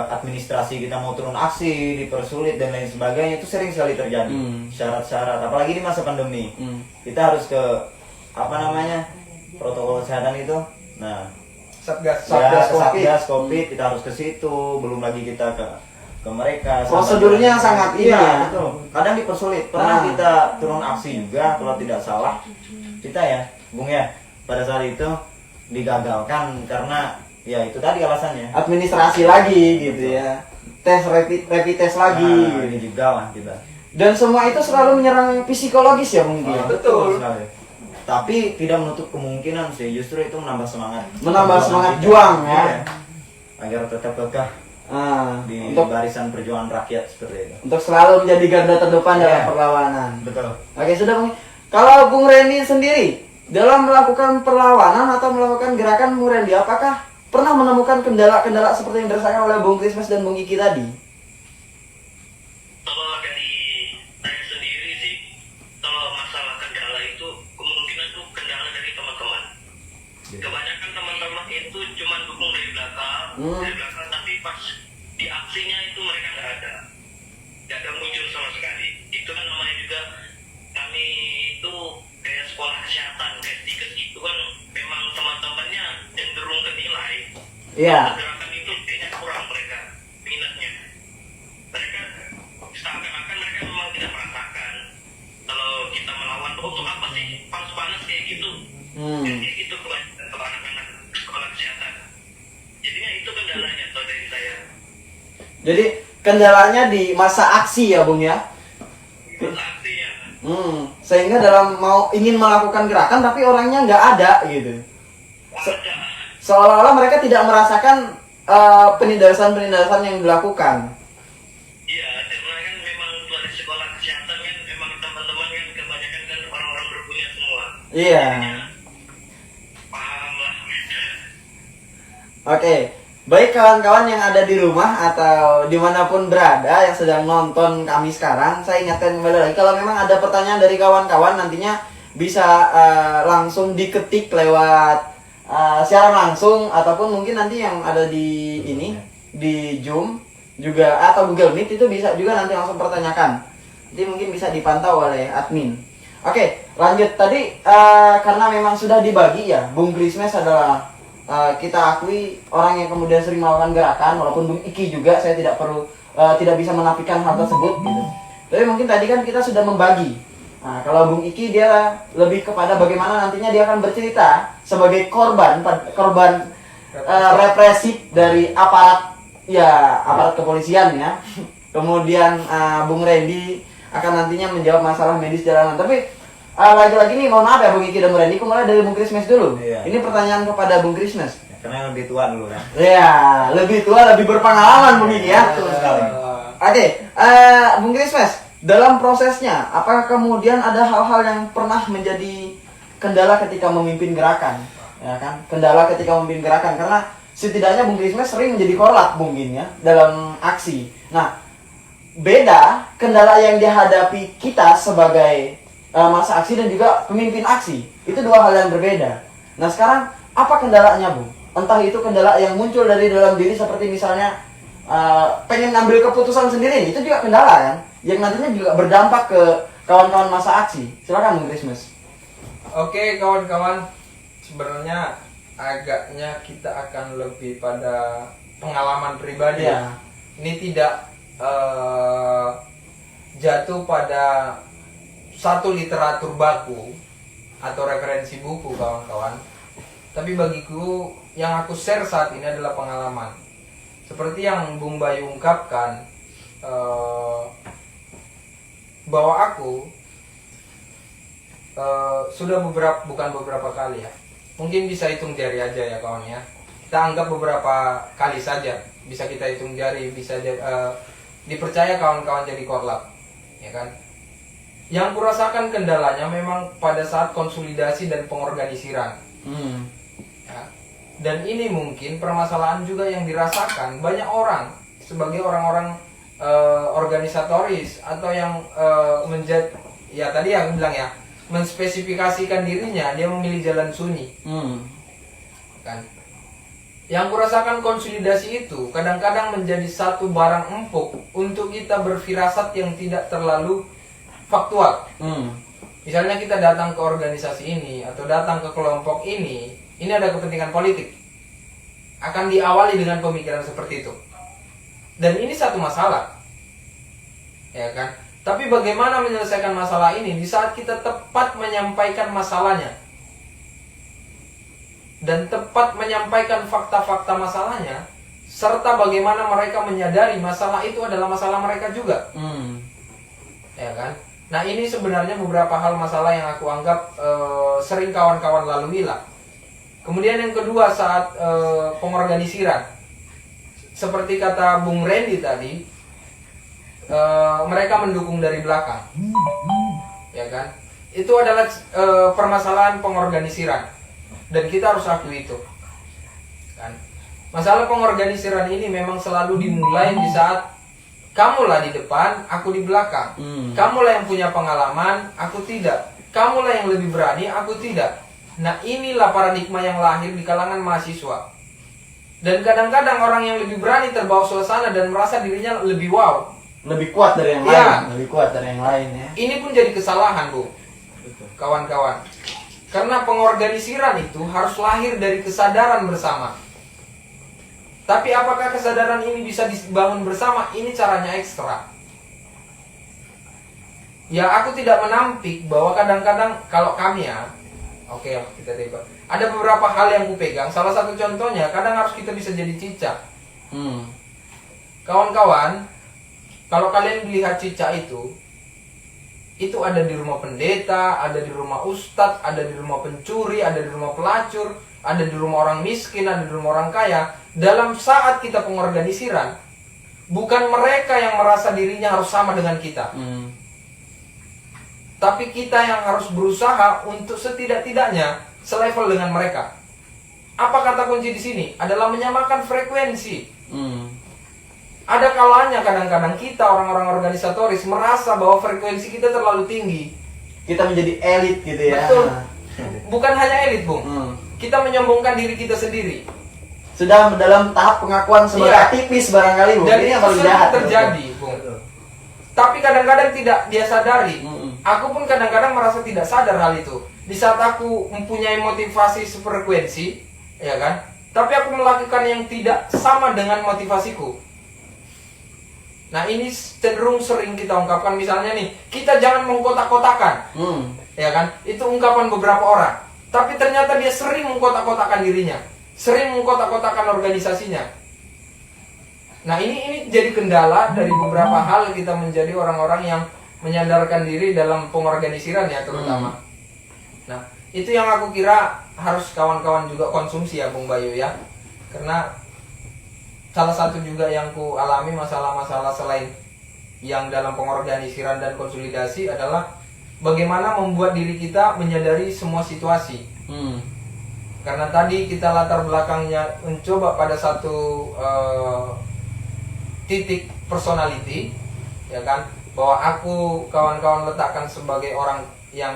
administrasi kita mau turun aksi dipersulit dan lain sebagainya, itu sering sekali terjadi. Syarat-syarat, apalagi di masa pandemi, kita harus ke protokol kesehatan itu. Nah, Satgas COVID, kita harus ke situ. Belum lagi kita ke mereka. Prosedurnya sangat betul. Kadang dipersulit. Pernah kita turun aksi juga kalau tidak salah. Kita ya, Bung ya, pada saat itu digagalkan karena ya itu tadi alasannya, administrasi lagi gitu ya, rapid test lagi. Ini juga lah kita. Dan semua itu selalu menyerang psikologis ya mungkin. Betul sekali. Tapi tidak menutup kemungkinan sih, justru itu menambah semangat juang ya, agar tetap kekeh di untuk barisan perjuangan rakyat seperti itu. Untuk selalu menjadi garda terdepan dalam perlawanan. Betul. Oke, sudah Bung. Kalau Bung Randy sendiri dalam melakukan perlawanan atau melakukan gerakan, Bung Randy apakah pernah menemukan kendala-kendala seperti yang dirasakan oleh Bung Krismes dan Bung Iki tadi? Kalau dari saya sendiri sih, kalau masalah kendala itu kemungkinan tuh kendala dari teman-teman. Kebanyakan teman-teman itu cuma dukung dari belakang, tapi pas di aksinya itu mereka nggak ada muncul sama sekali. Itu kan namanya juga kami itu kayak sekolah kesehatan, kayak dikes itu kan memang teman-temannya cenderung ke nilai. Gerakan itu kayaknya kurang mereka minatnya. Mereka seakan-akan mereka memang tidak merasakan kalau kita melawan untuk apa sih panas-panas kayak gitu. Kayak gitu kebanyakan ke anak-anak sekolah kesehatan. Jadinya itu kendalanya tuh dari saya. Jadi kendalanya di masa aksi ya Bung ya? Aksinya. Sehingga dalam ingin melakukan gerakan tapi orangnya nggak ada gitu. Seolah-olah mereka tidak merasakan penindasan yang dilakukan. Iya, karena kan memang dari sekolah kesehatan kan memang teman-teman kan kebanyakan kan orang-orang berpunya semua. Iya. Paham lah. Oke. Baik kawan-kawan yang ada di rumah atau dimanapun berada yang sedang nonton kami sekarang, saya ingatkan kembali lagi, kalau memang ada pertanyaan dari kawan-kawan nantinya bisa langsung diketik lewat siaran langsung, ataupun mungkin nanti yang ada di di Zoom juga atau Google Meet itu bisa juga nanti langsung pertanyakan. Nanti mungkin bisa dipantau oleh admin. Oke, lanjut tadi karena memang sudah dibagi ya, Bung Krismes adalah kita akui orang yang kemudian sering melakukan gerakan, walaupun Bung Iki juga saya tidak bisa menafikan hal tersebut gitu. Tapi mungkin tadi kan kita sudah membagi. Nah, kalau Bung Iki dia lebih kepada bagaimana nantinya dia akan bercerita sebagai korban represif dari aparat kepolisian ya. Kemudian Bung Randy akan nantinya menjawab masalah medis jalanan. Tapi lagi-lagi nih mohon maaf ya Bung Iki dan Bung Randy, aku mulai dari Bung Krismes dulu. Ini pertanyaan kepada Bung Krismes. Karena lebih tua dulu kan. Iya, lebih tua, lebih berpengalaman Bung Iki ya. Oke, Bung Christmas, dalam prosesnya, apakah kemudian ada hal-hal yang pernah menjadi kendala ketika memimpin gerakan? Ya kan, kendala ketika memimpin gerakan, karena setidaknya Bung Christmas sering menjadi korlap mungkin ya dalam aksi. Nah, beda kendala yang dihadapi kita sebagai masa aksi dan juga pemimpin aksi. Itu dua hal yang berbeda. Nah, sekarang apa kendalanya, Bung? Entah itu kendala yang muncul dari dalam diri seperti misalnya pengen ngambil keputusan sendiri, itu juga kendala kan, yang nantinya juga berdampak ke kawan-kawan masa aksi. Silakan Bung Christmas. Oke kawan-kawan, sebenarnya agaknya kita akan lebih pada pengalaman pribadi. Ya. Ini tidak jatuh pada satu literatur baku atau referensi buku kawan-kawan. Tapi bagiku yang aku share saat ini adalah pengalaman. Seperti yang Bung Bayu ungkapkan, bahwa aku sudah bukan beberapa kali ya, mungkin bisa hitung jari aja ya kawan ya. Kita anggap beberapa kali saja, bisa kita hitung jari, bisa dipercaya kawan-kawan jadi korlap, ya kan? Yang kurasakan kendalanya memang pada saat konsolidasi dan pengorganisiran. Ya. Dan ini mungkin permasalahan juga yang dirasakan banyak orang sebagai orang-orang organisatoris atau yang menjadi, ya tadi yang bilang ya, menspesifikasikan dirinya dia memilih jalan sunyi. Kan? Yang kurasakan konsolidasi itu kadang-kadang menjadi satu barang empuk untuk kita berfirasat yang tidak terlalu faktual. Misalnya kita datang ke organisasi ini atau datang ke kelompok ini ada kepentingan politik. Akan diawali dengan pemikiran seperti itu. Dan ini satu masalah. Ya kan? Tapi bagaimana menyelesaikan masalah ini di saat kita tepat menyampaikan masalahnya dan tepat menyampaikan fakta-fakta masalahnya, serta bagaimana mereka menyadari masalah itu adalah masalah mereka juga. Ya kan? Nah, ini sebenarnya beberapa hal masalah yang aku anggap sering kawan-kawan lalui lah. Kemudian yang kedua, saat pengorganisiran, seperti kata Bung Randy tadi, mereka mendukung dari belakang, ya kan? Itu adalah permasalahan pengorganisiran, dan kita harus akui itu. Kan? Masalah pengorganisiran ini memang selalu dimulai di saat kamulah di depan, aku di belakang. Kamulah yang punya pengalaman, aku tidak. Kamulah yang lebih berani, aku tidak. Nah, inilah paradigma yang lahir di kalangan mahasiswa. Dan kadang-kadang orang yang lebih berani terbawa suasana dan merasa dirinya lebih wow, lebih kuat dari yang lain, lebih kuat dari yang lain ya. Ini pun jadi kesalahan, Bu. Kawan-kawan. Karena pengorganisiran itu harus lahir dari kesadaran bersama. Tapi apakah kesadaran ini bisa dibangun bersama? Ini caranya ekstra. Ya, aku tidak menampik bahwa kadang-kadang kalau kami ya, oke, kita debat. Ada beberapa hal yang ku pegang. Salah satu contohnya, kadang harus kita bisa jadi cicak. Kawan-kawan, kalau kalian melihat cicak itu ada di rumah pendeta, ada di rumah ustadz, ada di rumah pencuri, ada di rumah pelacur, ada di rumah orang miskin, ada di rumah orang kaya. Dalam saat kita pengorganisiran, bukan mereka yang merasa dirinya harus sama dengan kita. Tapi kita yang harus berusaha untuk setidak-tidaknya selevel dengan mereka. Apa kata kunci di sini? Adalah menyamakan frekuensi. Ada kalanya kadang-kadang kita orang-orang organisatoris merasa bahwa frekuensi kita terlalu tinggi. Kita menjadi elit gitu ya. Betul. Bukan hanya elit, Bung. Kita menyombongkan diri kita sendiri. Sudah dalam tahap pengakuan sebagai aktivis barangkali, Bung. Dan Ini yang itu paling sering jahat. terjadi, Bung. Tapi kadang-kadang tidak dia sadari. Aku pun kadang-kadang merasa tidak sadar hal itu. Di saat aku mempunyai motivasi sefrekuensi, ya kan? Tapi aku melakukan yang tidak sama dengan motivasiku. Nah, ini cenderung sering kita ungkapkan, misalnya nih, kita jangan mengkotak-kotakan. Ya kan? Itu ungkapan beberapa orang. Tapi ternyata dia sering mengkotak-kotakan dirinya, sering mengkotak-kotakan organisasinya. Nah, ini jadi kendala dari beberapa hal kita menjadi orang-orang yang menyandarkan diri dalam pengorganisiran ya terutama. Nah, itu yang aku kira harus kawan-kawan juga konsumsi ya, Bung Bayu ya. Karena salah satu juga yang ku alami masalah-masalah selain yang dalam pengorganisiran dan konsolidasi adalah bagaimana membuat diri kita menyadari semua situasi. Karena tadi kita latar belakangnya mencoba pada satu titik personality, ya kan, bahwa aku kawan-kawan letakkan sebagai orang yang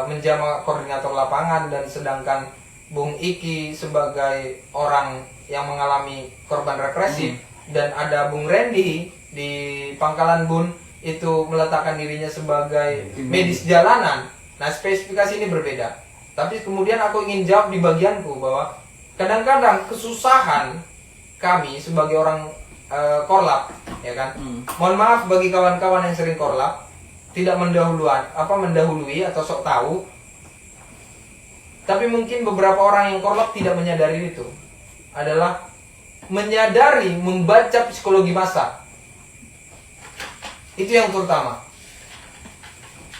menjama koordinator lapangan, dan sedangkan Bung Iki sebagai orang yang mengalami korban represif, dan ada Bung Randy di Pangkalan Bun itu meletakkan dirinya sebagai medis jalanan. Nah, spesifikasi ini berbeda. Tapi kemudian aku ingin jawab di bagianku bahwa kadang-kadang kesusahan kami sebagai orang korlap, ya kan. Mohon maaf bagi kawan-kawan yang sering korlap, tidak mendahului atau sok tahu. Tapi mungkin beberapa orang yang korlap tidak menyadari itu adalah menyadari membaca psikologi massa. Itu yang terutama.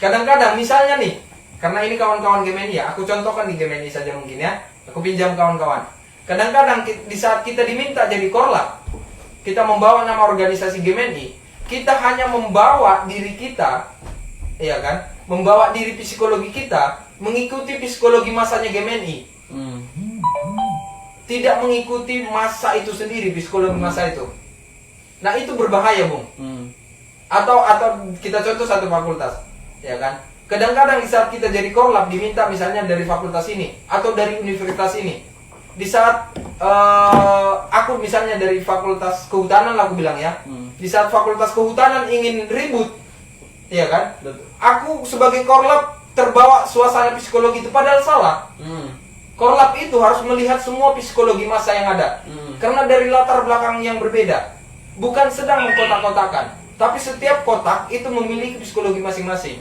Kadang-kadang misalnya nih, karena ini kawan-kawan Gemini ya, aku contohkan di Gemini saja mungkin ya. Aku pinjam kawan-kawan. Kadang-kadang di saat kita diminta jadi korlap, kita membawa nama organisasi Gemini, kita hanya membawa diri kita, ya kan? Membawa diri psikologi kita mengikuti psikologi masanya Gemini. Tidak mengikuti masa itu sendiri, psikologi masa itu. Nah, itu berbahaya, Bung. Atau kita contoh satu fakultas, ya kan? Kadang-kadang di saat kita jadi korlap diminta misalnya dari fakultas ini atau dari universitas ini. Di saat aku misalnya dari fakultas kehutanan, aku bilang ya, di saat fakultas kehutanan ingin ribut, ya kan? Aku sebagai korlap terbawa suasana psikologi itu, padahal salah. Korlap itu harus melihat semua psikologi massa yang ada, karena dari latar belakang yang berbeda, bukan sedang mengkotak-kotakan, tapi setiap kotak itu memiliki psikologi masing-masing.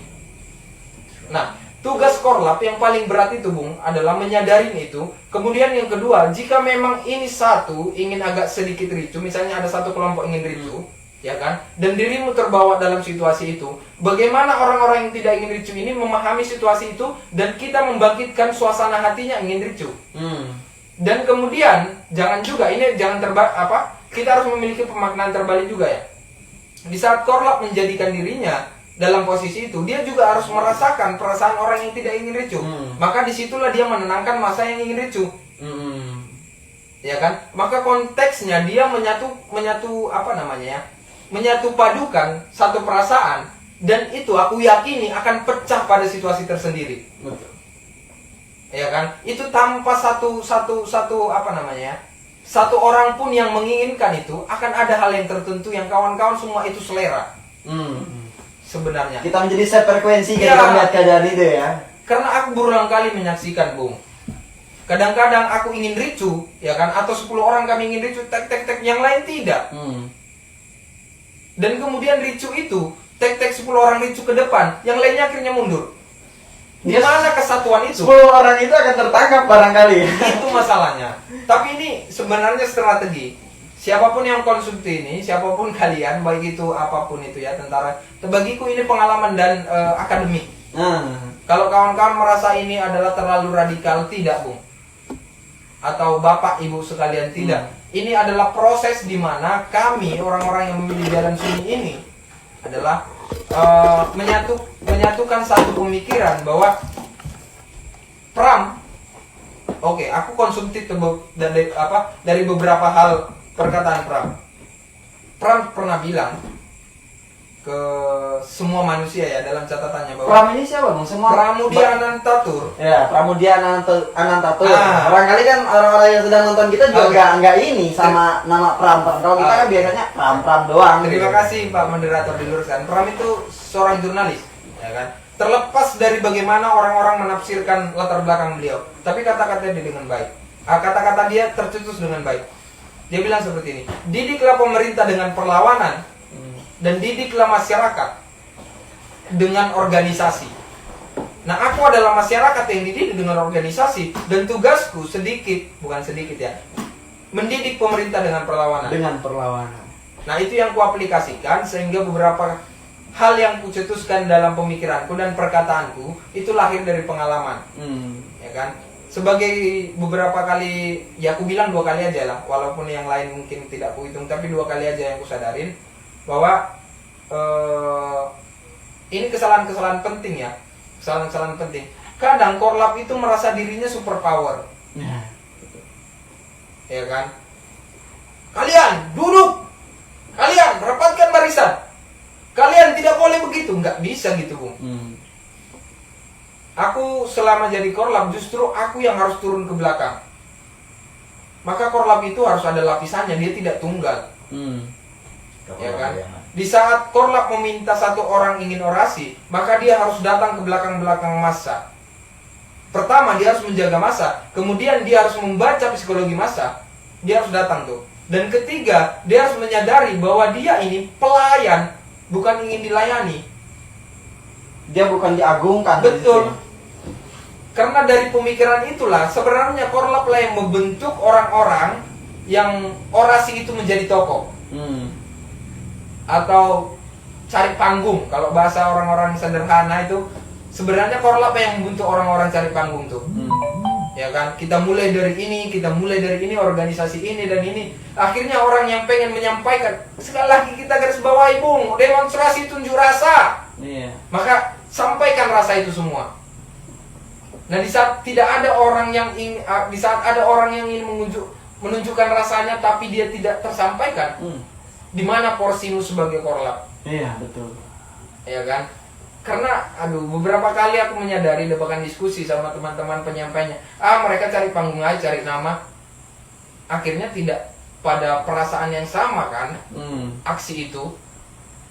Nah, tugas korlap yang paling berat itu, Bung, adalah menyadarin itu. Kemudian yang kedua, jika memang ini satu ingin agak sedikit ricu, misalnya ada satu kelompok ingin ricu, ya kan, dan dirimu terbawa dalam situasi itu, bagaimana orang-orang yang tidak ingin ricu ini memahami situasi itu, dan kita membangkitkan suasana hatinya ingin ricu. Dan kemudian jangan juga ini kita harus memiliki pemaknaan terbalik juga ya. Di saat korlap menjadikan dirinya dalam posisi itu, dia juga harus merasakan perasaan orang yang tidak ingin ricu. Maka disitulah dia menenangkan masa yang ingin ricu. Ya kan? Maka konteksnya dia menyatu padukan satu perasaan, dan itu aku yakini akan pecah pada situasi tersendiri. Betul. Ya kan? Itu tanpa satu orang pun yang menginginkan itu, akan ada hal yang tertentu yang kawan-kawan semua itu selera. Sebenarnya Kita menjadi sefrekuensi Iya. ketika melihat keadaan itu ya. karena aku berulang kali menyaksikan, Bung. Kadang-kadang aku ingin ricu, ya kan? Atau 10 orang kami ingin ricu, tek, yang lain tidak. Dan kemudian ricu itu, tek 10 orang ricu ke depan, yang lainnya akhirnya mundur. Di mana kesatuan itu? 10 orang itu akan tertangkap barangkali. Itu masalahnya. Tapi ini sebenarnya strategi. Siapapun yang konsumsi ini, siapapun kalian, baik itu apapun itu ya, tentara, bagiku ini pengalaman dan akademik. Kalau kawan-kawan merasa ini adalah terlalu radikal, tidak, Bung. Atau bapak ibu sekalian, tidak. Ini adalah proses di mana kami, orang-orang yang memilih jalan sunyi ini, adalah menyatukan satu pemikiran bahwa Pram, oke, aku konsumtif dari beberapa hal perkataan Pram. Pram pernah bilang ke semua manusia ya dalam catatannya bahwa Pram ini siapa, Bang? Semua Pramudia Anantatur. Ya, Pramudia Anantatur. Ah. Barangkali kan orang-orang yang sedang nonton kita juga nggak ini sama nama Pram. Kalau kita kan biasanya Pram doang. Terima kasih Pak Moderator, diluruskan. Pram itu seorang jurnalis, ya kan? Terlepas dari bagaimana orang-orang menafsirkan latar belakang beliau, tapi kata-kata dia dengan baik. Kata-kata dia tercetus dengan baik. Dia bilang seperti ini: didiklah pemerintah dengan perlawanan, dan didiklah masyarakat dengan organisasi. Nah, aku adalah masyarakat yang dididik dengan organisasi, dan tugasku bukan sedikit ya, mendidik pemerintah dengan perlawanan. Dengan perlawanan. Nah, itu yang kuaplikasikan sehingga beberapa hal yang kucetuskan dalam pemikiranku dan perkataanku itu lahir dari pengalaman. Ya kan? Sebagai beberapa kali, ya aku bilang 2 kali aja lah, walaupun yang lain mungkin tidak kuhitung, tapi 2 kali aja yang kusadarin bahwa ini kesalahan-kesalahan penting ya, kesalahan-kesalahan penting. Kadang korlap itu merasa dirinya super power, ya kan? Kalian duduk, kalian rapatkan barisan, kalian tidak boleh begitu, nggak bisa gitu Bung. Aku selama jadi korlap justru aku yang harus turun ke belakang. Maka korlap itu harus ada lapisannya, dia tidak tunggal. Ya kan? Di saat korlap meminta satu orang ingin orasi, maka dia harus datang ke belakang-belakang massa. Pertama dia harus menjaga massa, kemudian dia harus membaca psikologi massa. Dia harus datang tuh. Dan ketiga, dia harus menyadari bahwa dia ini pelayan, bukan ingin dilayani. Dia bukan diagungkan. Betul. Karena dari pemikiran itulah sebenarnya korlap lah yang membentuk orang-orang yang orasi itu menjadi tokoh. Atau cari panggung. Kalau bahasa orang-orang sederhana itu sebenarnya korlap yang membentuk orang-orang cari panggung tuh. Ya kan, kita mulai dari ini, organisasi ini dan ini. Akhirnya orang yang pengen menyampaikan, sekali lagi kita garis bawahi Bung, demonstrasi tunjuk rasa. Maka sampaikan rasa itu semua. Nah, di saat tidak ada orang yang ingin, di saat ada orang yang ingin menunjukkan rasanya tapi dia tidak tersampaikan, di mana porsimu sebagai korlap? Iya, betul. Ya kan? Karena beberapa kali aku menyadari bahkan diskusi sama teman-teman penyampainya, mereka cari panggung aja, cari nama. Akhirnya tidak pada perasaan yang sama kan, aksi itu.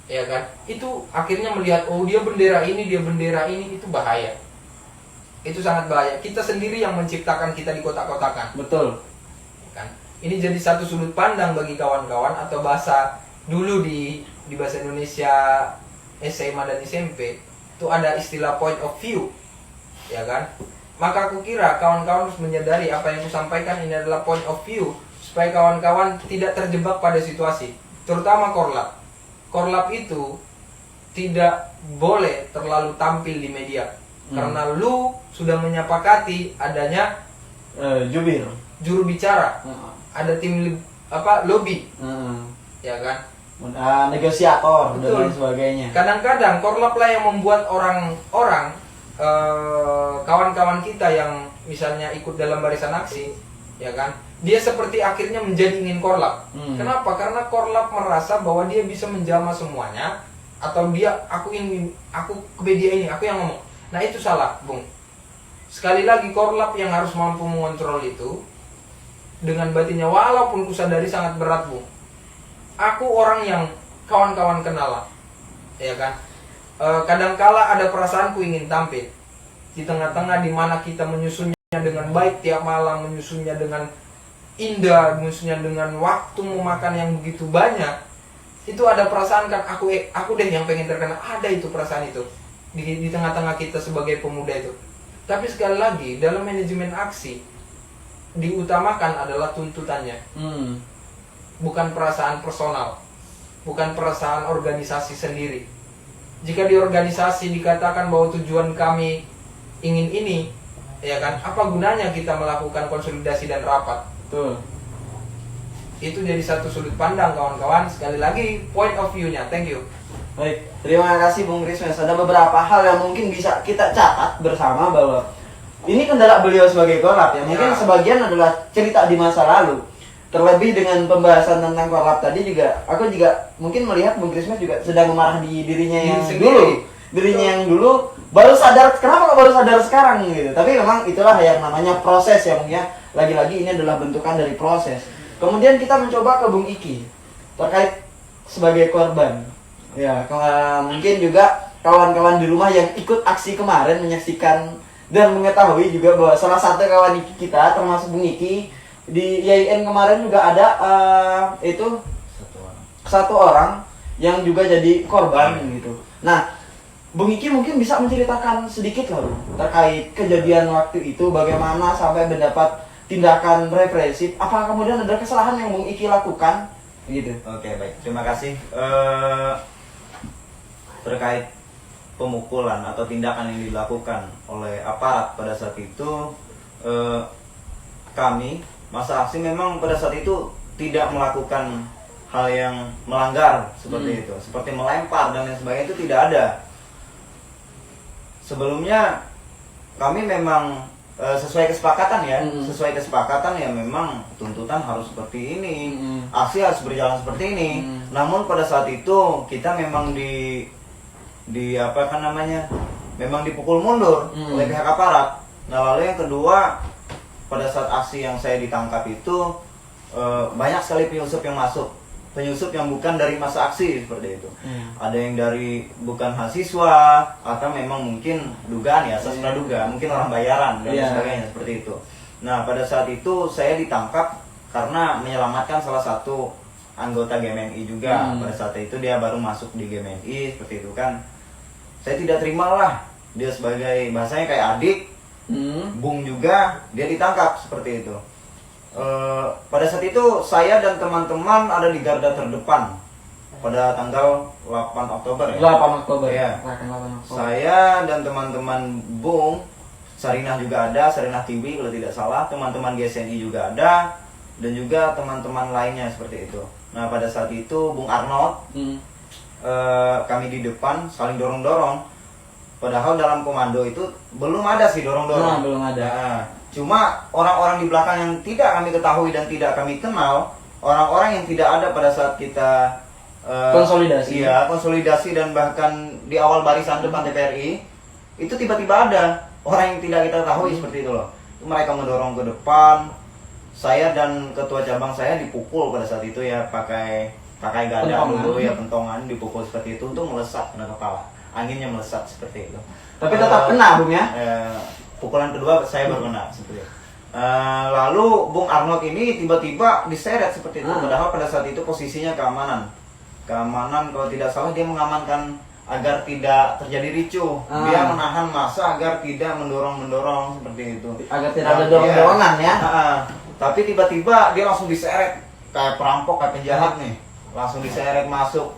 Ya kan? Itu akhirnya melihat, oh dia bendera ini, itu bahaya. Itu sangat bahaya. Kita sendiri yang menciptakan kita di kotak-kotakan. Betul. Kan? Ini jadi satu sudut pandang bagi kawan-kawan, atau bahasa dulu di bahasa Indonesia SMA dan SMP itu ada istilah point of view, ya kan? Maka aku kira kawan-kawan harus menyadari apa yang aku sampaikan ini adalah point of view supaya kawan-kawan tidak terjebak pada situasi, terutama korlap. Korlap itu tidak boleh terlalu tampil di media karena lu sudah menyepakati adanya juru bicara, ada tim lobby, ya kan? Negosiator. Betul. Dan lain sebagainya. Kadang-kadang korlap lah yang membuat orang-orang kawan-kawan kita yang misalnya ikut dalam barisan aksi, ya kan? Dia seperti akhirnya menjadi ingin korlap. Kenapa? Karena korlap merasa bahwa dia bisa menjamah semuanya, atau aku ke media ini, aku yang ngomong. Nah, itu salah, Bung. Sekali lagi korlap yang harus mampu mengontrol itu dengan batinnya, walaupun kusadari sangat berat, Bung. Aku orang yang kawan-kawan kenal lah, ya kan? Kadangkala ada perasaanku ingin tampil di tengah-tengah di mana kita menyusunnya dengan baik tiap malam, menyusunnya dengan indah, menyusunnya dengan waktu memakan yang begitu banyak. Itu ada perasaan kan, aku deh yang pengen terkenal. Ada itu perasaan itu di tengah-tengah kita sebagai pemuda itu. Tapi sekali lagi dalam manajemen aksi diutamakan adalah tuntutannya. Bukan perasaan personal, bukan perasaan organisasi sendiri. Jika di organisasi dikatakan bahwa tujuan kami ingin ini, ya kan, apa gunanya kita melakukan konsolidasi dan rapat? Betul. Itu jadi satu sudut pandang kawan-kawan. Sekali lagi point of view-nya. Thank you. Baik, terima kasih Bung Krismes. Ada beberapa hal yang mungkin bisa kita catat bersama bahwa ini kendala beliau sebagai korlap ya. Mungkin sebagian adalah cerita di masa lalu. Terlebih dengan pembahasan tentang korlap tadi juga, aku juga mungkin melihat Bung Krismes juga sedang memarahi dirinya yang dulu. Dirinya yang dulu baru sadar, kenapa kok baru sadar sekarang gitu. Tapi memang itulah yang namanya proses ya Bung ya. Lagi-lagi ini adalah bentukan dari proses. Kemudian kita mencoba ke Bung Iki terkait sebagai korban. Ya, mungkin juga kawan-kawan di rumah yang ikut aksi kemarin menyaksikan dan mengetahui juga bahwa salah satu kawan kita termasuk Bung Iki di IAIN kemarin juga ada itu satu orang yang juga jadi korban gitu. Nah, Bung Iki mungkin bisa menceritakan sedikit lah Bung, terkait kejadian waktu itu, bagaimana sampai mendapat tindakan represif. Apa kemudian ada kesalahan yang Bung Iki lakukan gitu? Oke, baik, terima kasih. Terkait pemukulan atau tindakan yang dilakukan oleh aparat pada saat itu, kami masa aksi memang pada saat itu tidak melakukan hal yang melanggar seperti itu, seperti melempar dan lain sebagainya, itu tidak ada. Sebelumnya kami memang sesuai kesepakatan ya, sesuai kesepakatan ya, memang tuntutan harus seperti ini, aksi harus berjalan seperti ini. Namun pada saat itu kita memang di apa kan namanya, memang dipukul mundur oleh pihak aparat. Nah lalu yang kedua, pada saat aksi yang saya ditangkap itu banyak sekali penyusup yang masuk, penyusup yang bukan dari masa aksi seperti itu. Ada yang dari bukan mahasiswa, atau memang mungkin dugaan ya, asas praduga, mungkin orang bayaran dan sebagainya seperti itu. Nah pada saat itu saya ditangkap karena menyelamatkan salah satu anggota GMNI juga. Pada saat itu dia baru masuk di GMNI seperti itu kan. Saya tidak terima lah, dia sebagai bahasanya kayak adik, Bung juga, dia ditangkap seperti itu. Pada saat itu saya dan teman-teman ada di garda terdepan pada tanggal 8 Oktober ya. 8 Oktober. Ya. 8 Oktober. Saya dan teman-teman Bung, Sarinah juga ada, Sarinah TV kalau tidak salah, teman-teman GSNI juga ada, dan juga teman-teman lainnya seperti itu. Nah pada saat itu Bung Arnold, kami di depan saling dorong-dorong. Padahal dalam komando itu belum ada sih dorong-dorong. Belum ada. Nah, cuma orang-orang di belakang yang tidak kami ketahui dan tidak kami kenal, orang-orang yang tidak ada pada saat kita konsolidasi. Iya, konsolidasi dan bahkan di awal barisan depan TPRI, itu tiba-tiba ada orang yang tidak kita ketahui seperti itu loh. Mereka mendorong ke depan. Saya dan ketua cabang saya dipukul pada saat itu ya, pakai gada dulu ya, pentongan, dipukul seperti itu untuk melesat kena kepala. Anginnya melesat seperti itu. Tapi tetap kena Bung ya? Pukulan kedua saya baru kena seperti itu. Lalu Bung Arnold ini tiba-tiba diseret seperti itu. Padahal pada saat itu posisinya keamanan kalau tidak salah dia mengamankan agar tidak terjadi ricuh. Dia menahan massa agar tidak mendorong seperti itu. Agar tidak ada dorong-dorongan ya. Tapi tiba-tiba dia langsung diseret kayak perampok, kayak penjahat nih. Langsung diseret masuk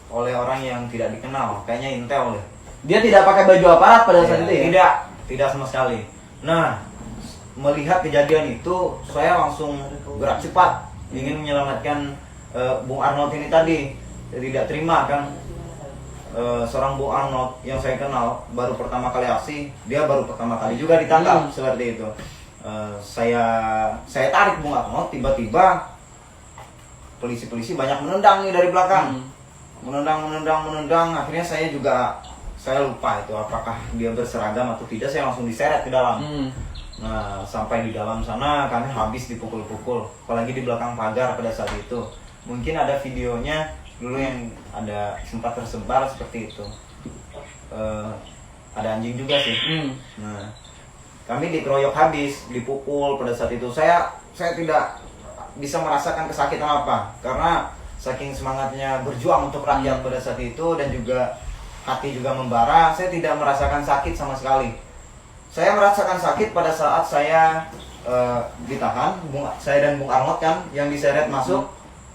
oleh orang yang tidak dikenal, kayaknya intel deh. Dia tidak pakai baju aparat pada saat itu ya? Tidak sama sekali. Nah, melihat kejadian itu, saya langsung gerak cepat ingin menyelamatkan Bung Arnold ini tadi. Saya tidak terima kan, seorang Bung Arnold yang saya kenal baru pertama kali aksi, dia baru pertama kali juga ditangkap seperti itu. Saya tarik Bung Arnold, tiba-tiba polisi-polisi banyak menendang nih dari belakang. Menendang, akhirnya saya lupa itu apakah dia berseragam atau tidak, saya langsung diseret ke dalam. Nah sampai di dalam sana kami habis dipukul-pukul, apalagi di belakang pagar pada saat itu. Mungkin ada videonya dulu yang ada sempat tersebar seperti itu. Ada anjing juga sih. Nah kami dikeroyok habis, dipukul pada saat itu. Saya tidak bisa merasakan kesakitan apa, karena saking semangatnya berjuang untuk rakyat pada saat itu, dan juga hati juga membara, saya tidak merasakan sakit sama sekali. Saya merasakan sakit pada saat saya ditahan, saya dan Bung Arnold kan yang diseret masuk.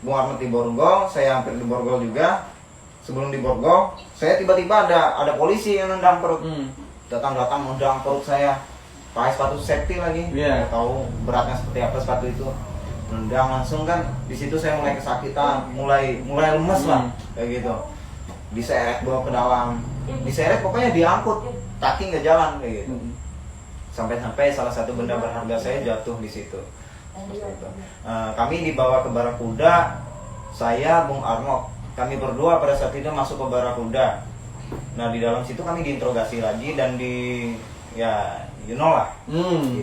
Bung Arnold di borgol, saya hampir di borgol juga. Sebelum di borgol, saya tiba-tiba ada polisi yang nendang perut. Datang nendang perut saya. Pakai sepatu safety lagi. Nggak tahu beratnya seperti apa sepatu itu. Nendang langsung kan, di situ saya mulai kesakitan, mulai lemes lah kayak gitu. Diseret bawa ke dalam, diseret pokoknya diangkut, kaki nggak jalan kayak gitu. Sampai salah satu benda berharga saya jatuh di situ. Kami dibawa ke Barakuda, saya, Bung Arnold, kami berdua pada saat itu masuk ke Barakuda. Nah di dalam situ kami diinterogasi lagi dan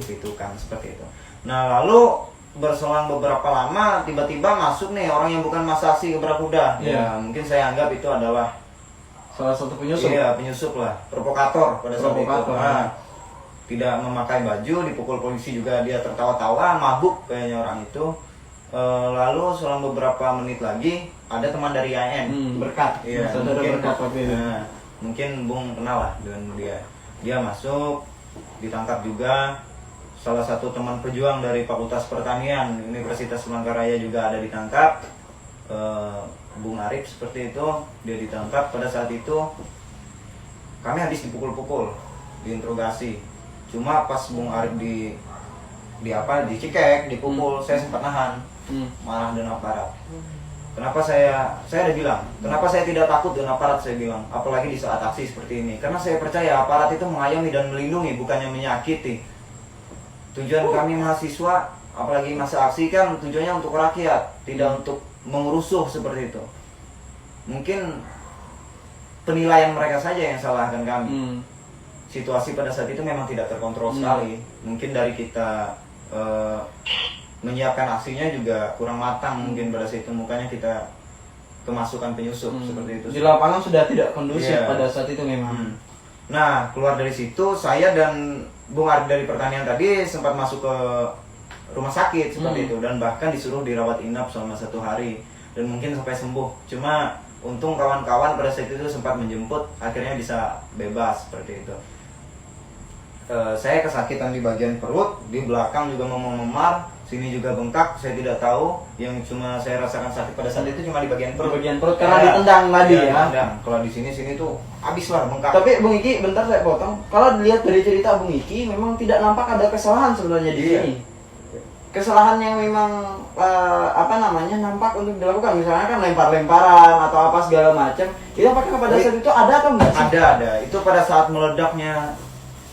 gitu kan seperti itu. Nah lalu berselang beberapa lama, tiba-tiba masuk nih orang yang bukan masa aksi ke Barakuda. Ya mungkin saya anggap itu adalah salah satu penyusup. Iya, penyusup lah, provokator pada saat itu. Tidak memakai baju, dipukul polisi juga, dia tertawa-tawa, mabuk kayaknya orang itu. Lalu selang beberapa menit lagi ada teman dari IAIN, Berkat. Iya, Saudara Berkat waktu itu. Mungkin Bung kenal lah dengan dia. Dia masuk, ditangkap juga. Salah satu teman pejuang dari Fakultas Pertanian Universitas Palangkaraya juga ada ditangkap. Bung Arif seperti itu, dia ditangkap. Pada saat itu kami habis dipukul-pukul, diinterogasi. Cuma pas Bung Arif dicekek, dipukul, saya sempat nahan, marah dan aparat. Kenapa saya ada bilang, kenapa saya tidak takut dengan aparat, saya bilang, apalagi di saat aksi seperti ini. Karena saya percaya aparat itu mengayomi dan melindungi, bukannya menyakiti. Tujuan kami mahasiswa, apalagi masa aksi kan tujuannya untuk rakyat, tidak untuk mengurusuh seperti itu. Mungkin penilaian mereka saja yang salahkan kami. Situasi pada saat itu memang tidak terkontrol sekali. Mungkin dari kita menyiapkan aksinya juga kurang matang mungkin pada saat itu, makanya kita kemasukan penyusup seperti itu. Di lapangan sudah tidak kondusif Iya. pada saat itu memang. Nah, keluar dari situ saya dan Bung Ardi dari pertanian tadi sempat masuk ke rumah sakit seperti itu, dan bahkan disuruh dirawat inap selama 1 hari dan mungkin sampai sembuh. Cuma untung kawan-kawan pada saat itu sempat menjemput, akhirnya bisa bebas seperti itu. Saya kesakitan di bagian perut, di belakang juga memar, sini juga bengkak, saya tidak tahu. Yang cuma saya rasakan sakit pada saat itu cuma di bagian perut. Bagian perut karena ditendang tadi ya. Ditendang. Kalau di sini tuh habis lah bengkak. Tapi Bung Iki, bentar saya potong. Kalau dilihat dari cerita Bung Iki, memang tidak nampak ada kesalahan sebenarnya di Iya. sini. Kesalahan yang memang nampak untuk dilakukan, misalnya kan lempar-lemparan atau apa segala macam. Itu apakah pada saat itu ada atau enggak sih? Ada. Itu pada saat meledaknya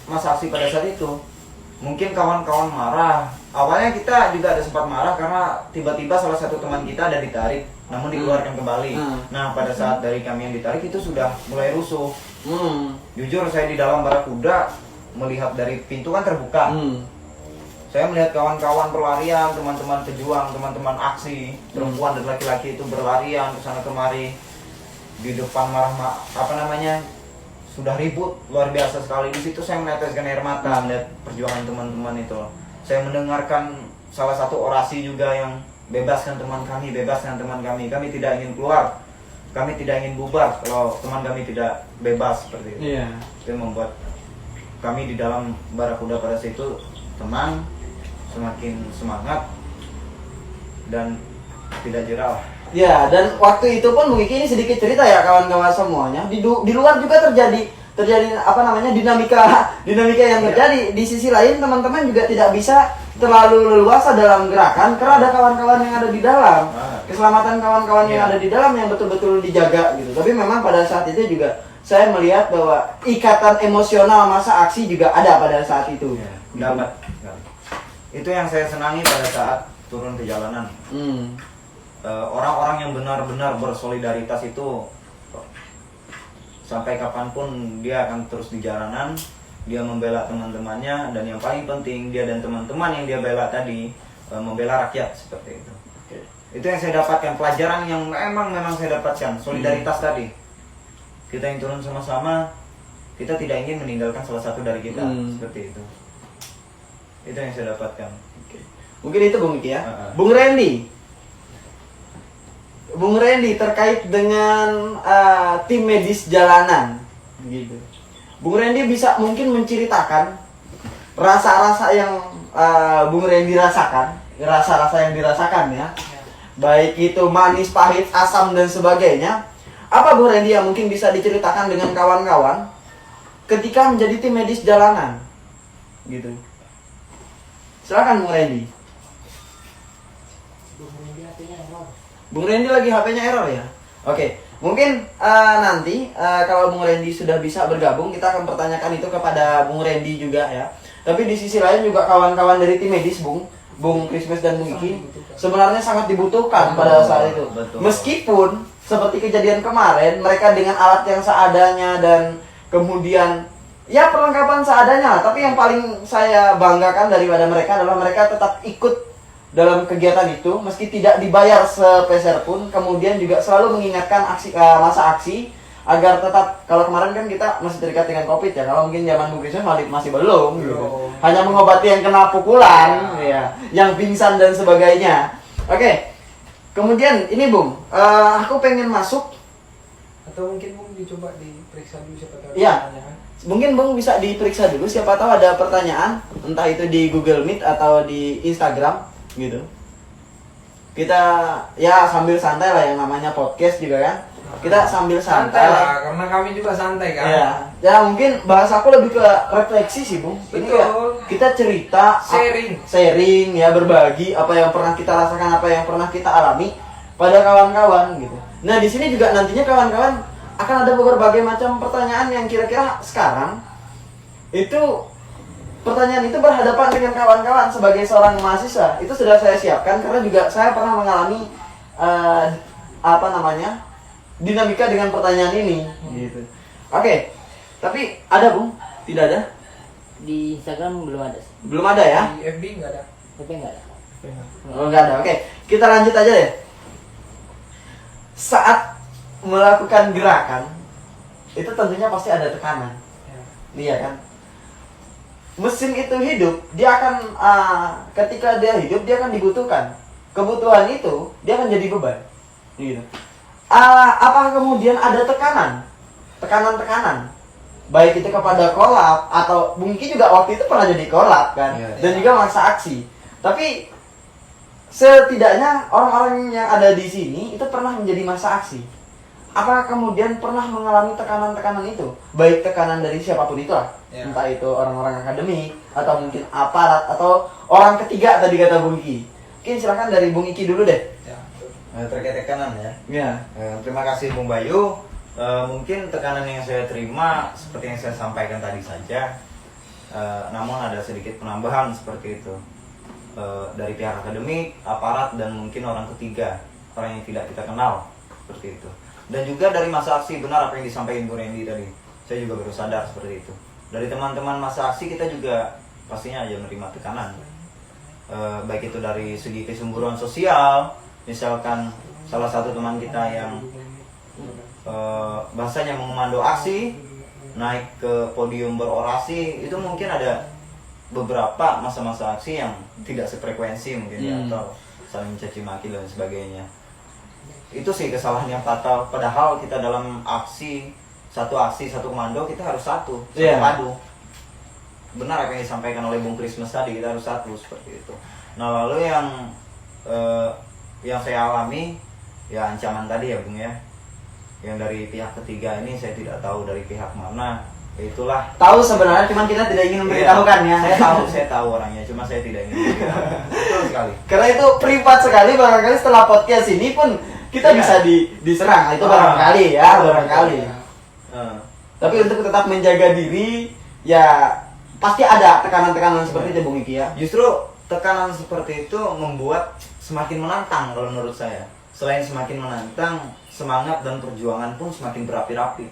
masa aksi pada saat itu. Mungkin kawan-kawan marah. Awalnya kita juga ada sempat marah karena tiba-tiba salah satu teman kita ada ditarik, namun dikeluarkan kembali. Nah, pada saat dari kami yang ditarik itu sudah mulai rusuh. Jujur saya di dalam Barakuda melihat dari pintu kan terbuka. Saya melihat kawan-kawan berlarian, teman-teman pejuang, teman-teman aksi, perempuan dan laki-laki itu berlarian ke sana kemari. Di depan sudah ribut luar biasa sekali. Di situ saya meneteskan air mata melihat perjuangan teman-teman itu. Saya mendengarkan salah satu orasi juga yang bebaskan teman kami, bebaskan teman kami. Kami tidak ingin keluar, kami tidak ingin bubar kalau teman kami tidak bebas seperti itu. Iya. Itu membuat kami di dalam Barakuda pada saat itu tenang, semakin semangat dan tidak jerah. Ya, dan waktu itu pun Bung Iki ini sedikit cerita ya kawan-kawan semuanya. Di luar juga terjadi dinamika yang terjadi. Di sisi lain teman-teman juga tidak bisa terlalu leluasa dalam gerakan karena ada kawan-kawan yang ada di dalam. Keselamatan kawan-kawan yang ada di dalam yang betul-betul dijaga gitu. Tapi memang pada saat itu juga saya melihat bahwa ikatan emosional masa aksi juga ada pada saat itu. Dapat. Itu yang saya senangi pada saat turun ke jalanan. Orang-orang yang benar-benar bersolidaritas itu sampai kapanpun dia akan terus di jalanan, dia membela teman-temannya, dan yang paling penting dia dan teman-teman yang dia bela tadi membela rakyat seperti itu. Itu yang saya dapatkan, pelajaran yang memang saya dapatkan, solidaritas tadi. Kita yang turun sama-sama, kita tidak ingin meninggalkan salah satu dari kita seperti itu. Itu yang saya dapatkan. Mungkin itu Bung Iki ya. Bung Randy terkait dengan tim medis jalanan gitu. Bung Randy bisa mungkin menceritakan rasa-rasa yang Bung Randy rasakan, rasa-rasa yang dirasakan ya. Baik itu manis, pahit, asam dan sebagainya. Apa Bung Randy yang mungkin bisa diceritakan dengan kawan-kawan ketika menjadi tim medis jalanan? Gitu. Silakan Bung Randy. Bung Randy lagi HP-nya error ya? Oke, mungkin nanti kalau Bung Randy sudah bisa bergabung, kita akan pertanyakan itu kepada Bung Randy juga ya. Tapi di sisi lain juga kawan-kawan dari tim medis Bung Christmas dan Bung Iki sebenarnya sangat dibutuhkan pada saat itu. Betul. Meskipun seperti kejadian kemarin, mereka dengan alat yang seadanya dan kemudian ya perlengkapan seadanya, tapi yang paling saya banggakan daripada mereka adalah mereka tetap ikut dalam kegiatan itu meski tidak dibayar sepeser pun, kemudian juga selalu mengingatkan masa aksi agar tetap, kalau kemarin kan kita masih terikat dengan Covid ya, kalau mungkin zaman Bung Kristus masih belum gitu. Hanya mengobati yang kena pukulan ya, yang pingsan dan sebagainya. Oke. Kemudian ini Bung, aku pengen masuk, Atau mungkin Bung dicoba diperiksa dulu siapa tahu. Iya. Mungkin Bung bisa diperiksa dulu, siapa tahu ada pertanyaan, entah itu di Google Meet atau di Instagram gitu. Kita ya sambil santai lah, yang namanya podcast juga kan. Kita sambil santai lah, karena kami juga santai kan. Ya, ya mungkin bahasa aku lebih ke refleksi sih Bung. Ini Betul. kayak kita cerita, Sharing ya, berbagi apa yang pernah kita rasakan, apa yang pernah kita alami. pada kawan-kawan gitu. Nah di sini juga nantinya kawan-kawan akan ada berbagai macam pertanyaan yang kira-kira sekarang itu pertanyaan itu berhadapan dengan kawan-kawan sebagai seorang mahasiswa itu sudah saya siapkan karena juga saya pernah mengalami dinamika dengan pertanyaan ini gitu. Oke, tapi ada Bung? Tidak ada? Di Instagram belum ada sih. Belum ada ya? Di FB nggak ada. Tapi enggak ada. Oh nggak ada, oke. Kita lanjut aja deh. Saat melakukan gerakan itu tentunya pasti ada tekanan. Iya kan? Mesin itu hidup, dia akan ketika dia hidup dia akan dibutuhkan. Kebutuhan itu dia akan jadi beban. Gitu. Apakah kemudian ada tekanan-tekanan? Baik itu kepada kolab atau mungkin juga waktu itu pernah jadi kolab kan, dan juga masa aksi. Tapi setidaknya orang-orang yang ada di sini itu pernah menjadi masa aksi. Apakah kemudian pernah mengalami tekanan-tekanan itu? Baik tekanan dari siapapun itu lah. Entah itu orang-orang akademik atau mungkin aparat atau orang ketiga tadi kata Bung Iki. Mungkin silakan dari Bung Iki dulu deh. Terkait tekanan ya. Ya. Terima kasih Bung Bayu. Mungkin tekanan yang saya terima seperti yang saya sampaikan tadi saja, namun ada sedikit penambahan seperti itu dari pihak akademik, aparat, dan mungkin orang ketiga, orang yang tidak kita kenal seperti itu. Dan juga dari masa aksi, benar apa yang disampaikan Bu Randy tadi, saya juga baru sadar seperti itu. Dari teman-teman masa aksi kita juga pastinya aja menerima tekanan, baik itu dari segi kesumburan sosial, misalkan salah satu teman kita yang bahasanya mengomando aksi, naik ke podium berorasi, itu mungkin ada beberapa masa-masa aksi yang tidak sefrekuensi mungkin ya, atau saling mencaci maki dan sebagainya. Itu sih kesalahan yang fatal, padahal kita dalam satu komando kita harus satu padu. Benar apa yang disampaikan oleh Bung Christmas tadi, kita harus satu seperti itu. Nah lalu yang saya alami ya ancaman tadi ya Bung ya, yang dari pihak ketiga ini saya tidak tahu dari pihak mana. Itulah Tahu sebenarnya, cuman kita tidak ingin memberitahukan ya. Saya tahu orangnya, cuma saya tidak ingin memberitahukan. Betul sekali. Karena itu privat sekali, barangkali setelah podcast ini pun kita bisa diserang. Itu barangkali ya, barangkali. Tapi untuk tetap menjaga diri, ya pasti ada tekanan-tekanan seperti itu Bung Iki ya. Justru tekanan seperti itu membuat semakin menantang kalau menurut saya. Selain semakin menantang, semangat dan perjuangan pun semakin berapi-api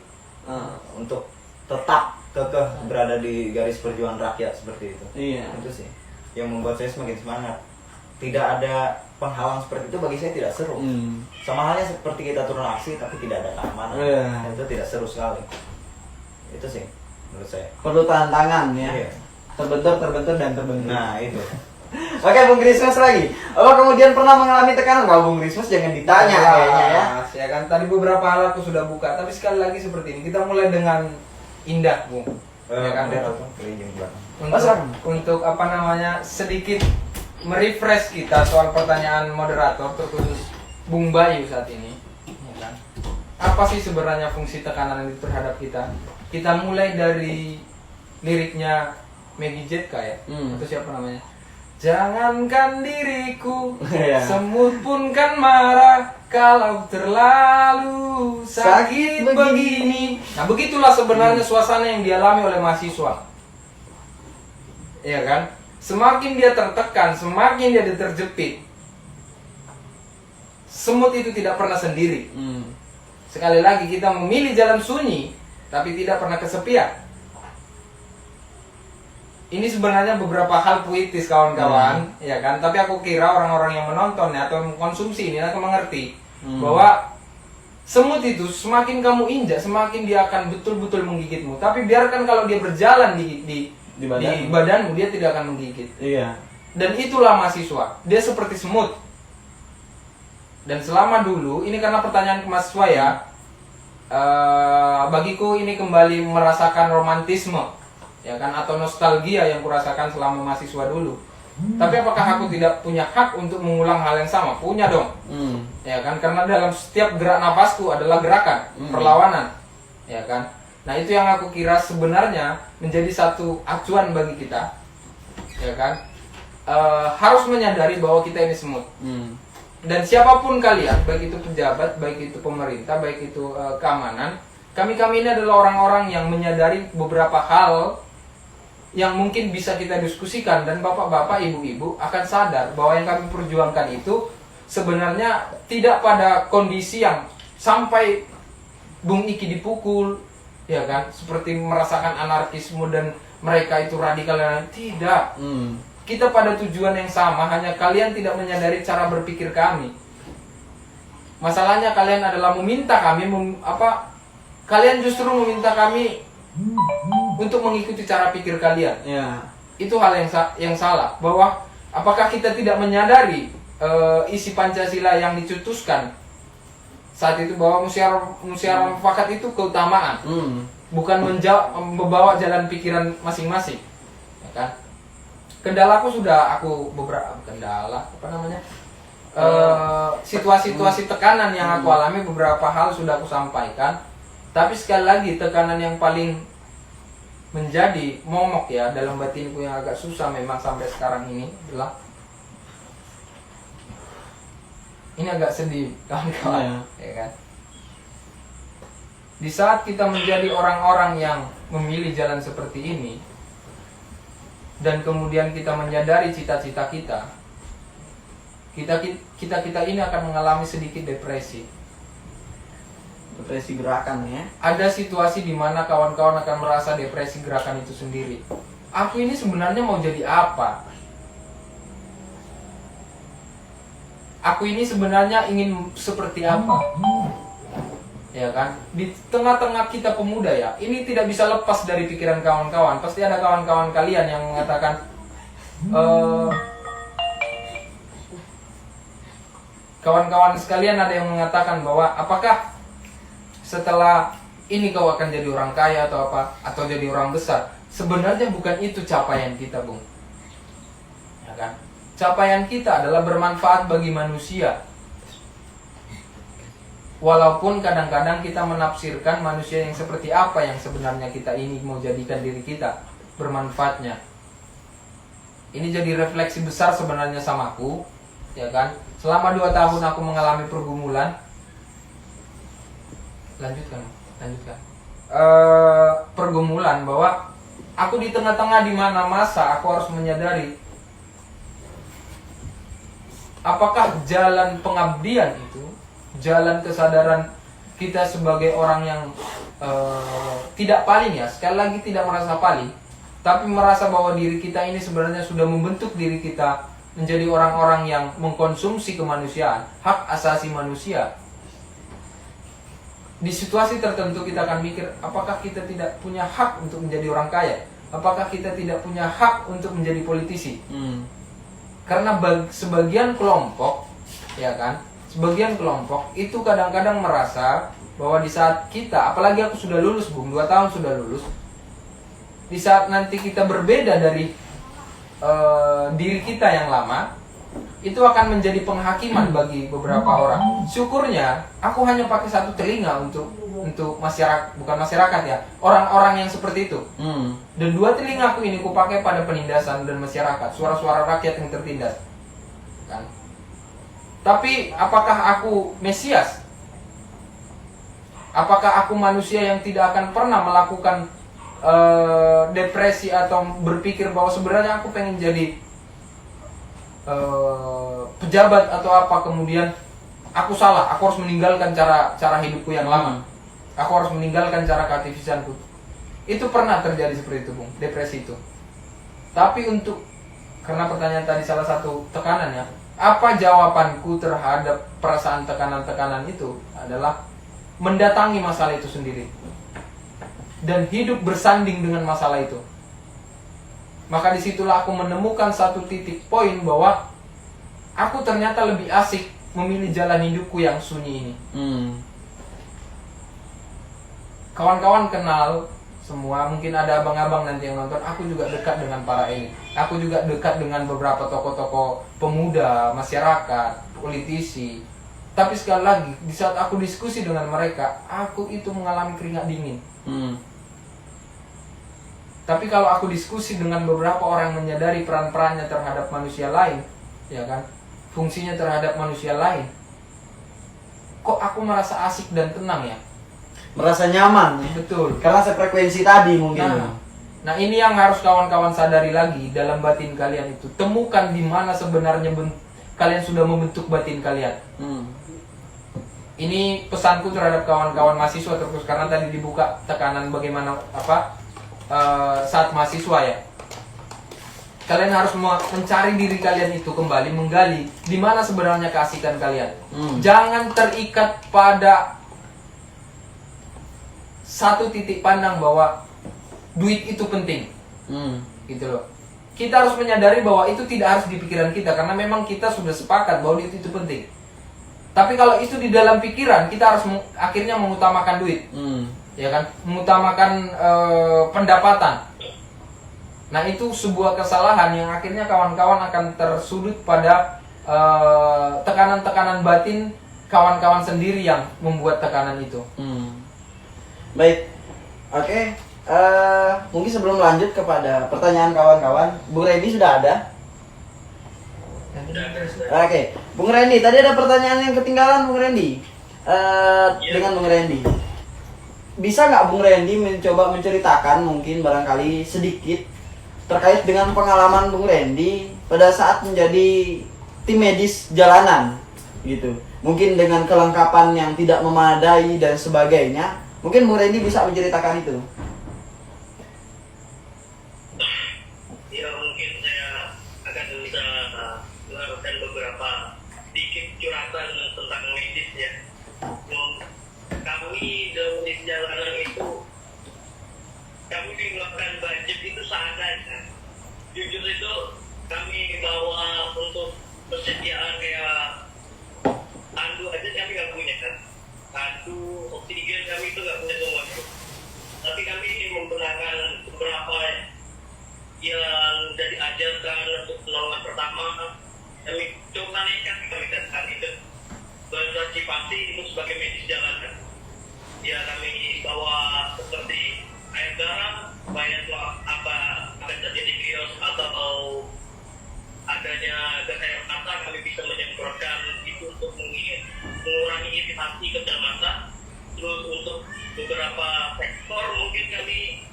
untuk tetap kekeh berada di garis perjuangan rakyat seperti itu. Iya. Itu sih yang membuat saya semakin semangat. Tidak ada penghalang seperti itu, bagi saya tidak seru. Sama halnya seperti kita turun aksi tapi tidak ada keamanan. Itu tidak seru sekali. Itu sih menurut saya. Perlu tantangan ya. Iya. Terbentur dan terbentur. Nah itu. Oke Bung Christmas lagi. Apa kemudian pernah mengalami tekanan? Kalau Bung Christmas jangan ditanya kayaknya ya. Ya kan tadi beberapa hal aku sudah buka, tapi sekali lagi seperti ini. Kita mulai dengan Indah, Bung. Ya kan? Untuk apa namanya sedikit merefresh kita soal pertanyaan moderator terkhusus Bung Bayu saat ini. Ya kan? Apa sih sebenarnya fungsi tekanan itu terhadap kita? Kita mulai dari liriknya Maggie Jetka ya, atau siapa namanya? Jangankan diriku, semut pun kan marah kalau terlalu sakit begini. Nah begitulah sebenarnya suasana yang dialami oleh mahasiswa. Iya kan? Semakin dia tertekan, semakin dia terjepit. Semut itu tidak pernah sendiri. Sekali lagi kita memilih jalan sunyi, tapi tidak pernah kesepian. Ini sebenarnya beberapa hal puitis kawan-kawan, ya kan? Tapi aku kira orang-orang yang menonton ya, atau mengkonsumsi ini akan mengerti bahwa semut itu semakin kamu injak, semakin dia akan betul-betul menggigitmu. Tapi biarkan kalau dia berjalan di badanmu, dia tidak akan menggigit. Iya. Dan itulah mahasiswa, dia seperti semut. Dan selama dulu, ini karena pertanyaan ke mahasiswa ya, bagiku ini kembali merasakan romantisme, ya kan, atau nostalgia yang kurasakan selama mahasiswa dulu. Tapi apakah aku tidak punya hak untuk mengulang hal yang sama? Punya dong. Ya kan, karena dalam setiap gerak nafasku adalah gerakan perlawanan, ya kan. Nah itu yang aku kira sebenarnya menjadi satu acuan bagi kita, ya kan. Harus menyadari bahwa kita ini semut. dan siapapun kalian, baik itu pejabat, baik itu pemerintah, baik itu keamanan, kami ini adalah orang-orang yang menyadari beberapa hal yang mungkin bisa kita diskusikan, dan bapak-bapak, ibu-ibu akan sadar bahwa yang kami perjuangkan itu sebenarnya tidak pada kondisi yang sampai Bung Iki dipukul, ya kan, seperti merasakan anarkisme dan mereka itu radikal dan tidak. Kita pada tujuan yang sama, hanya kalian tidak menyadari cara berpikir kami. Masalahnya kalian adalah meminta kami kalian justru meminta kami untuk mengikuti cara pikir kalian. Ya. Itu hal yang salah. Bahwa apakah kita tidak menyadari isi Pancasila yang dicetuskan saat itu, bahwa musyawarah mufakat itu keutamaan, bukan membawa jalan pikiran masing-masing, ya kan? Kendalaku sudah aku beberapa situasi-situasi tekanan yang aku alami, beberapa hal sudah aku sampaikan. Tapi sekali lagi, tekanan yang paling menjadi momok ya dalam batinku yang agak susah memang sampai sekarang ini adalah, ini agak sedih kawan-kawan, ya kan? Di saat kita menjadi orang-orang yang memilih jalan seperti ini, dan kemudian kita menyadari cita-cita kita ini akan mengalami sedikit depresi. Depresi gerakan ya. Ada situasi di mana kawan-kawan akan merasa depresi gerakan itu sendiri. Aku ini sebenarnya mau jadi apa? Aku ini sebenarnya ingin seperti apa? Ya kan? Di tengah-tengah kita pemuda ya, ini tidak bisa lepas dari pikiran kawan-kawan. Pasti ada kawan-kawan kalian yang mengatakan, kawan-kawan sekalian ada yang mengatakan bahwa apakah setelah ini kau akan jadi orang kaya atau apa, atau jadi orang besar? Sebenarnya bukan itu capaian kita, Bung. Ya kan? Capaian kita adalah bermanfaat bagi manusia. Walaupun kadang-kadang kita menafsirkan manusia yang seperti apa yang sebenarnya kita ini mau jadikan diri kita bermanfaatnya. Ini jadi refleksi besar sebenarnya sama aku, ya kan? Selama 2 tahun aku mengalami pergumulan. Lanjutkan. Pergumulan bahwa aku di tengah-tengah di mana masa aku harus menyadari apakah jalan pengabdian itu, jalan kesadaran kita sebagai orang yang tidak paling ya, sekali lagi tidak merasa paling, tapi merasa bahwa diri kita ini sebenarnya sudah membentuk diri kita menjadi orang-orang yang mengkonsumsi kemanusiaan, hak asasi manusia. Di situasi tertentu kita akan mikir, apakah kita tidak punya hak untuk menjadi orang kaya? Apakah kita tidak punya hak untuk menjadi politisi? Karena sebagian kelompok, ya kan, sebagian kelompok itu kadang-kadang merasa bahwa di saat kita, apalagi aku sudah lulus, Bung, 2 tahun sudah lulus, di saat nanti kita berbeda dari diri kita yang lama, itu akan menjadi penghakiman bagi beberapa orang. Syukurnya aku hanya pakai 1 telinga untuk masyarakat, bukan masyarakat ya, orang-orang yang seperti itu. Dan 2 telinga aku ini kupakai pada penindasan dan masyarakat, suara-suara rakyat yang tertindas, kan? Tapi apakah aku Mesias? Apakah aku manusia yang tidak akan pernah melakukan depresi atau berpikir bahwa sebenarnya aku pengen jadi pejabat atau apa, kemudian aku salah, aku harus meninggalkan cara hidupku yang lama, aku harus meninggalkan cara keaktivisanku? Itu pernah terjadi seperti itu, Bung, depresi itu. Tapi karena pertanyaan tadi salah satu tekanannya, apa jawabanku terhadap perasaan tekanan-tekanan itu adalah mendatangi masalah itu sendiri dan hidup bersanding dengan masalah itu. Maka disitulah aku menemukan satu titik poin bahwa aku ternyata lebih asik memilih jalan hidupku yang sunyi ini. Kawan-kawan kenal semua, mungkin ada abang-abang nanti yang nonton, aku juga dekat dengan para ini. Aku juga dekat dengan beberapa tokoh-tokoh pemuda, masyarakat, politisi. Tapi sekali lagi, di saat aku diskusi dengan mereka, aku itu mengalami keringat dingin. Tapi kalau aku diskusi dengan beberapa orang yang menyadari peran-perannya terhadap manusia lain, ya kan, fungsinya terhadap manusia lain, kok aku merasa asik dan tenang ya? Merasa nyaman ya? Betul. Karena sefrekuensi tadi mungkin. Nah ini yang harus kawan-kawan sadari lagi dalam batin kalian itu. Temukan di mana sebenarnya kalian sudah membentuk batin kalian. Ini pesanku terhadap kawan-kawan mahasiswa terus, karena tadi dibuka tekanan bagaimana saat mahasiswa ya. Kalian harus mencari diri kalian itu kembali, menggali di mana sebenarnya keasikan kalian. Jangan terikat pada satu titik pandang bahwa duit itu penting. Gitu loh. Kita harus menyadari bahwa itu tidak harus di pikiran kita, karena memang kita sudah sepakat bahwa duit itu penting. Tapi kalau itu di dalam pikiran, kita harus akhirnya mengutamakan duit. Ya kan? Mengutamakan pendapatan. Nah itu sebuah kesalahan yang akhirnya kawan-kawan akan tersudut pada tekanan-tekanan batin kawan-kawan sendiri yang membuat tekanan itu. Baik, oke. Mungkin sebelum lanjut kepada pertanyaan kawan-kawan, Bung Randy sudah ada? Oke, Bung Randy, tadi ada pertanyaan yang ketinggalan, Bung Randy. Dengan Bung Randy, bisa nggak Bung Randy mencoba menceritakan mungkin barangkali sedikit terkait dengan pengalaman Bung Randy pada saat menjadi tim medis jalanan gitu. Mungkin dengan kelengkapan yang tidak memadai dan sebagainya. Mungkin Bung Randy bisa menceritakan itu. Ya mungkin saya akan bisa melakukan beberapa sedikit curhatan tentang medis ya. Kami dalam medis jalanan itu, kami melakukan budget itu seadanya. Jujur itu kami bawa untuk persediaan kayak tandu aja kami nggak punya kan. Tandu, oksigen kami itu nggak punya semua itu. Tapi kami menggunakan beberapa yang sudah diajarkan untuk pertolongan pertama. Kami coba nekat kami datang itu berpartisipasi itu sebagai medis jalanan. Ya kami bawa seperti air garam, supaya apa akan terjadi kios atau adanya gas air mata, kami bisa menyemprotkan itu untuk mengurangi iritasi ke mata. Terus untuk beberapa sektor mungkin kami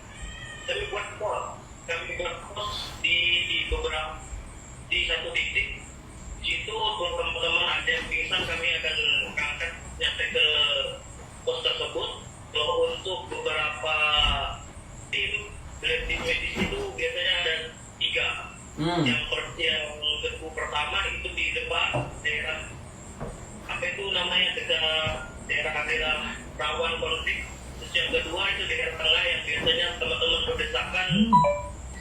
buat pos di beberapa di satu titik. Di situ kalau teman-teman ada yang pingsan, kami akan angkat nyampe ke pos tersebut. Kalau untuk beberapa tim medis itu biasanya ada 3. Yang kedua pertama itu di depan daerah apa itu namanya, daerah rawan konflik. Terus yang kedua itu daerah tengah yang biasanya teman-teman berdesakan,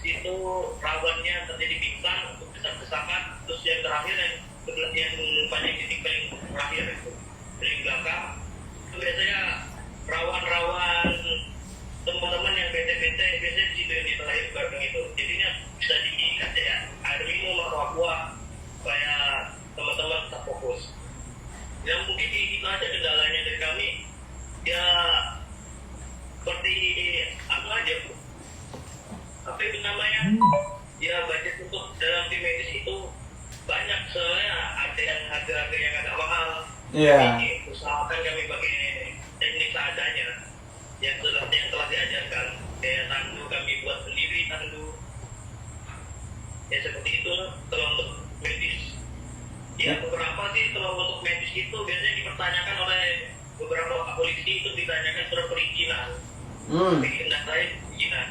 itu rawannya terjadi pingsan untuk desak-desakan. Terus yang terakhir yang paling titik paling terakhir itu paling belakang itu biasanya rawan-rawan teman-teman yang bete-bete, biasanya di situ yang di terakhir bareng itu. Jadinya bisa dikasih ya air minum atau buah supaya teman-teman tetap fokus. Ya mungkin itu aja kendalanya dari kami. Ya seperti apa aja Bu, apa itu namanya, ya budget untuk dalam tim medis itu banyak, soalnya ada yang harga-harga yang agak mahal. Jadi usahakan kami pakai teknik seadanya yang telah diajarkan. Kayak tandu kami buat sendiri, tandu ya seperti itu. Kalau untuk medis ya beberapa sih, kalau untuk medis itu biasanya dipertanyakan oleh beberapa polisi, itu ditanyakan surat perizinan. Bikin data perizinan.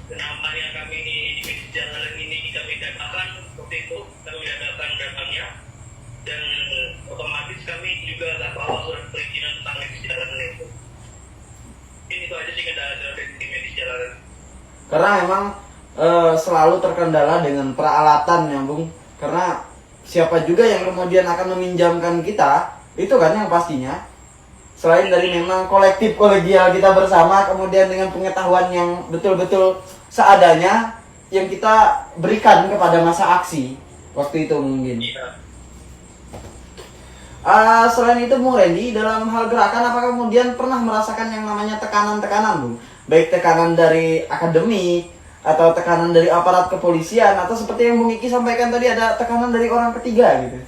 Kenapa yang kami di medis jalanan ini kami datakan seperti itu, kami datakan datanya, dan otomatis kami juga nggak bawa surat perizinan tentang medis jalanan itu. Ini itu aja sih kendala dari medis jalanan. Karena memang selalu terkendala dengan peralatan ya Bung. Karena siapa juga yang kemudian akan meminjamkan kita, itu kan yang pastinya. Selain dari memang kolektif kolegial kita bersama, kemudian dengan pengetahuan yang betul-betul seadanya yang kita berikan kepada masa aksi waktu itu mungkin. Selain itu Bung Randy, dalam hal gerakan apakah kemudian pernah merasakan yang namanya tekanan-tekanan Bung? Baik tekanan dari akademik atau tekanan dari aparat kepolisian, atau seperti yang Bung Iki sampaikan tadi ada tekanan dari orang ketiga gitu.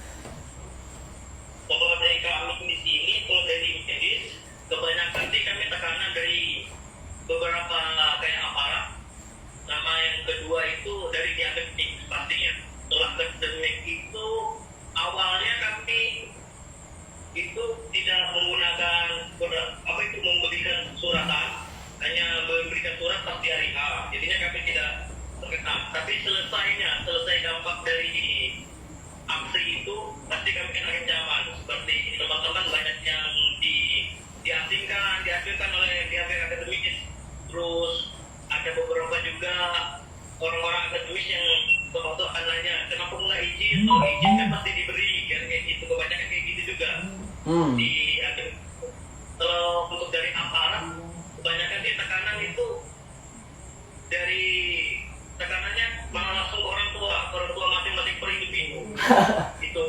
izin kan pasti diberi kan kayak gitu, kebanyakan kayak gitu juga. Di kalau untuk dari aparat kebanyakan di tekanan itu dari tekanannya malah langsung ke orang tua masing-masing per individu. Itu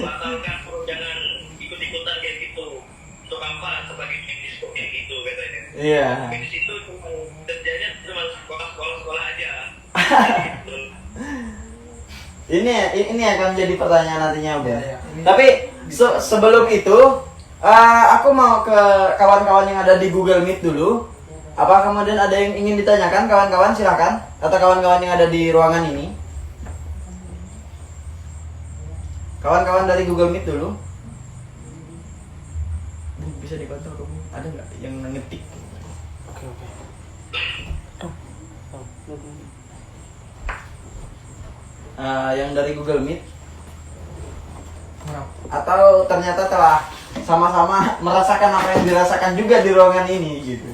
batalkan, jangan ikut-ikutan kayak gitu. Untuk apa? Sebagai medis kayak gitu katanya. Iya. Medis itu kerjanya cuma sekolah aja. Gitu. Ini akan menjadi pertanyaan nantinya, Bu. Ya, ini- Tapi sebelum itu, aku mau ke kawan-kawan yang ada di Google Meet dulu. Apa kemudian ada yang ingin ditanyakan, kawan-kawan? Silakan. Atau kawan-kawan yang ada di ruangan ini. Kawan-kawan dari Google Meet dulu. Bu, bisa dibantu Bu? Ada nggak yang ngetik? Oke. Yang dari Google Meet. Atau ternyata telah sama-sama merasakan apa yang dirasakan juga di ruangan ini gitu.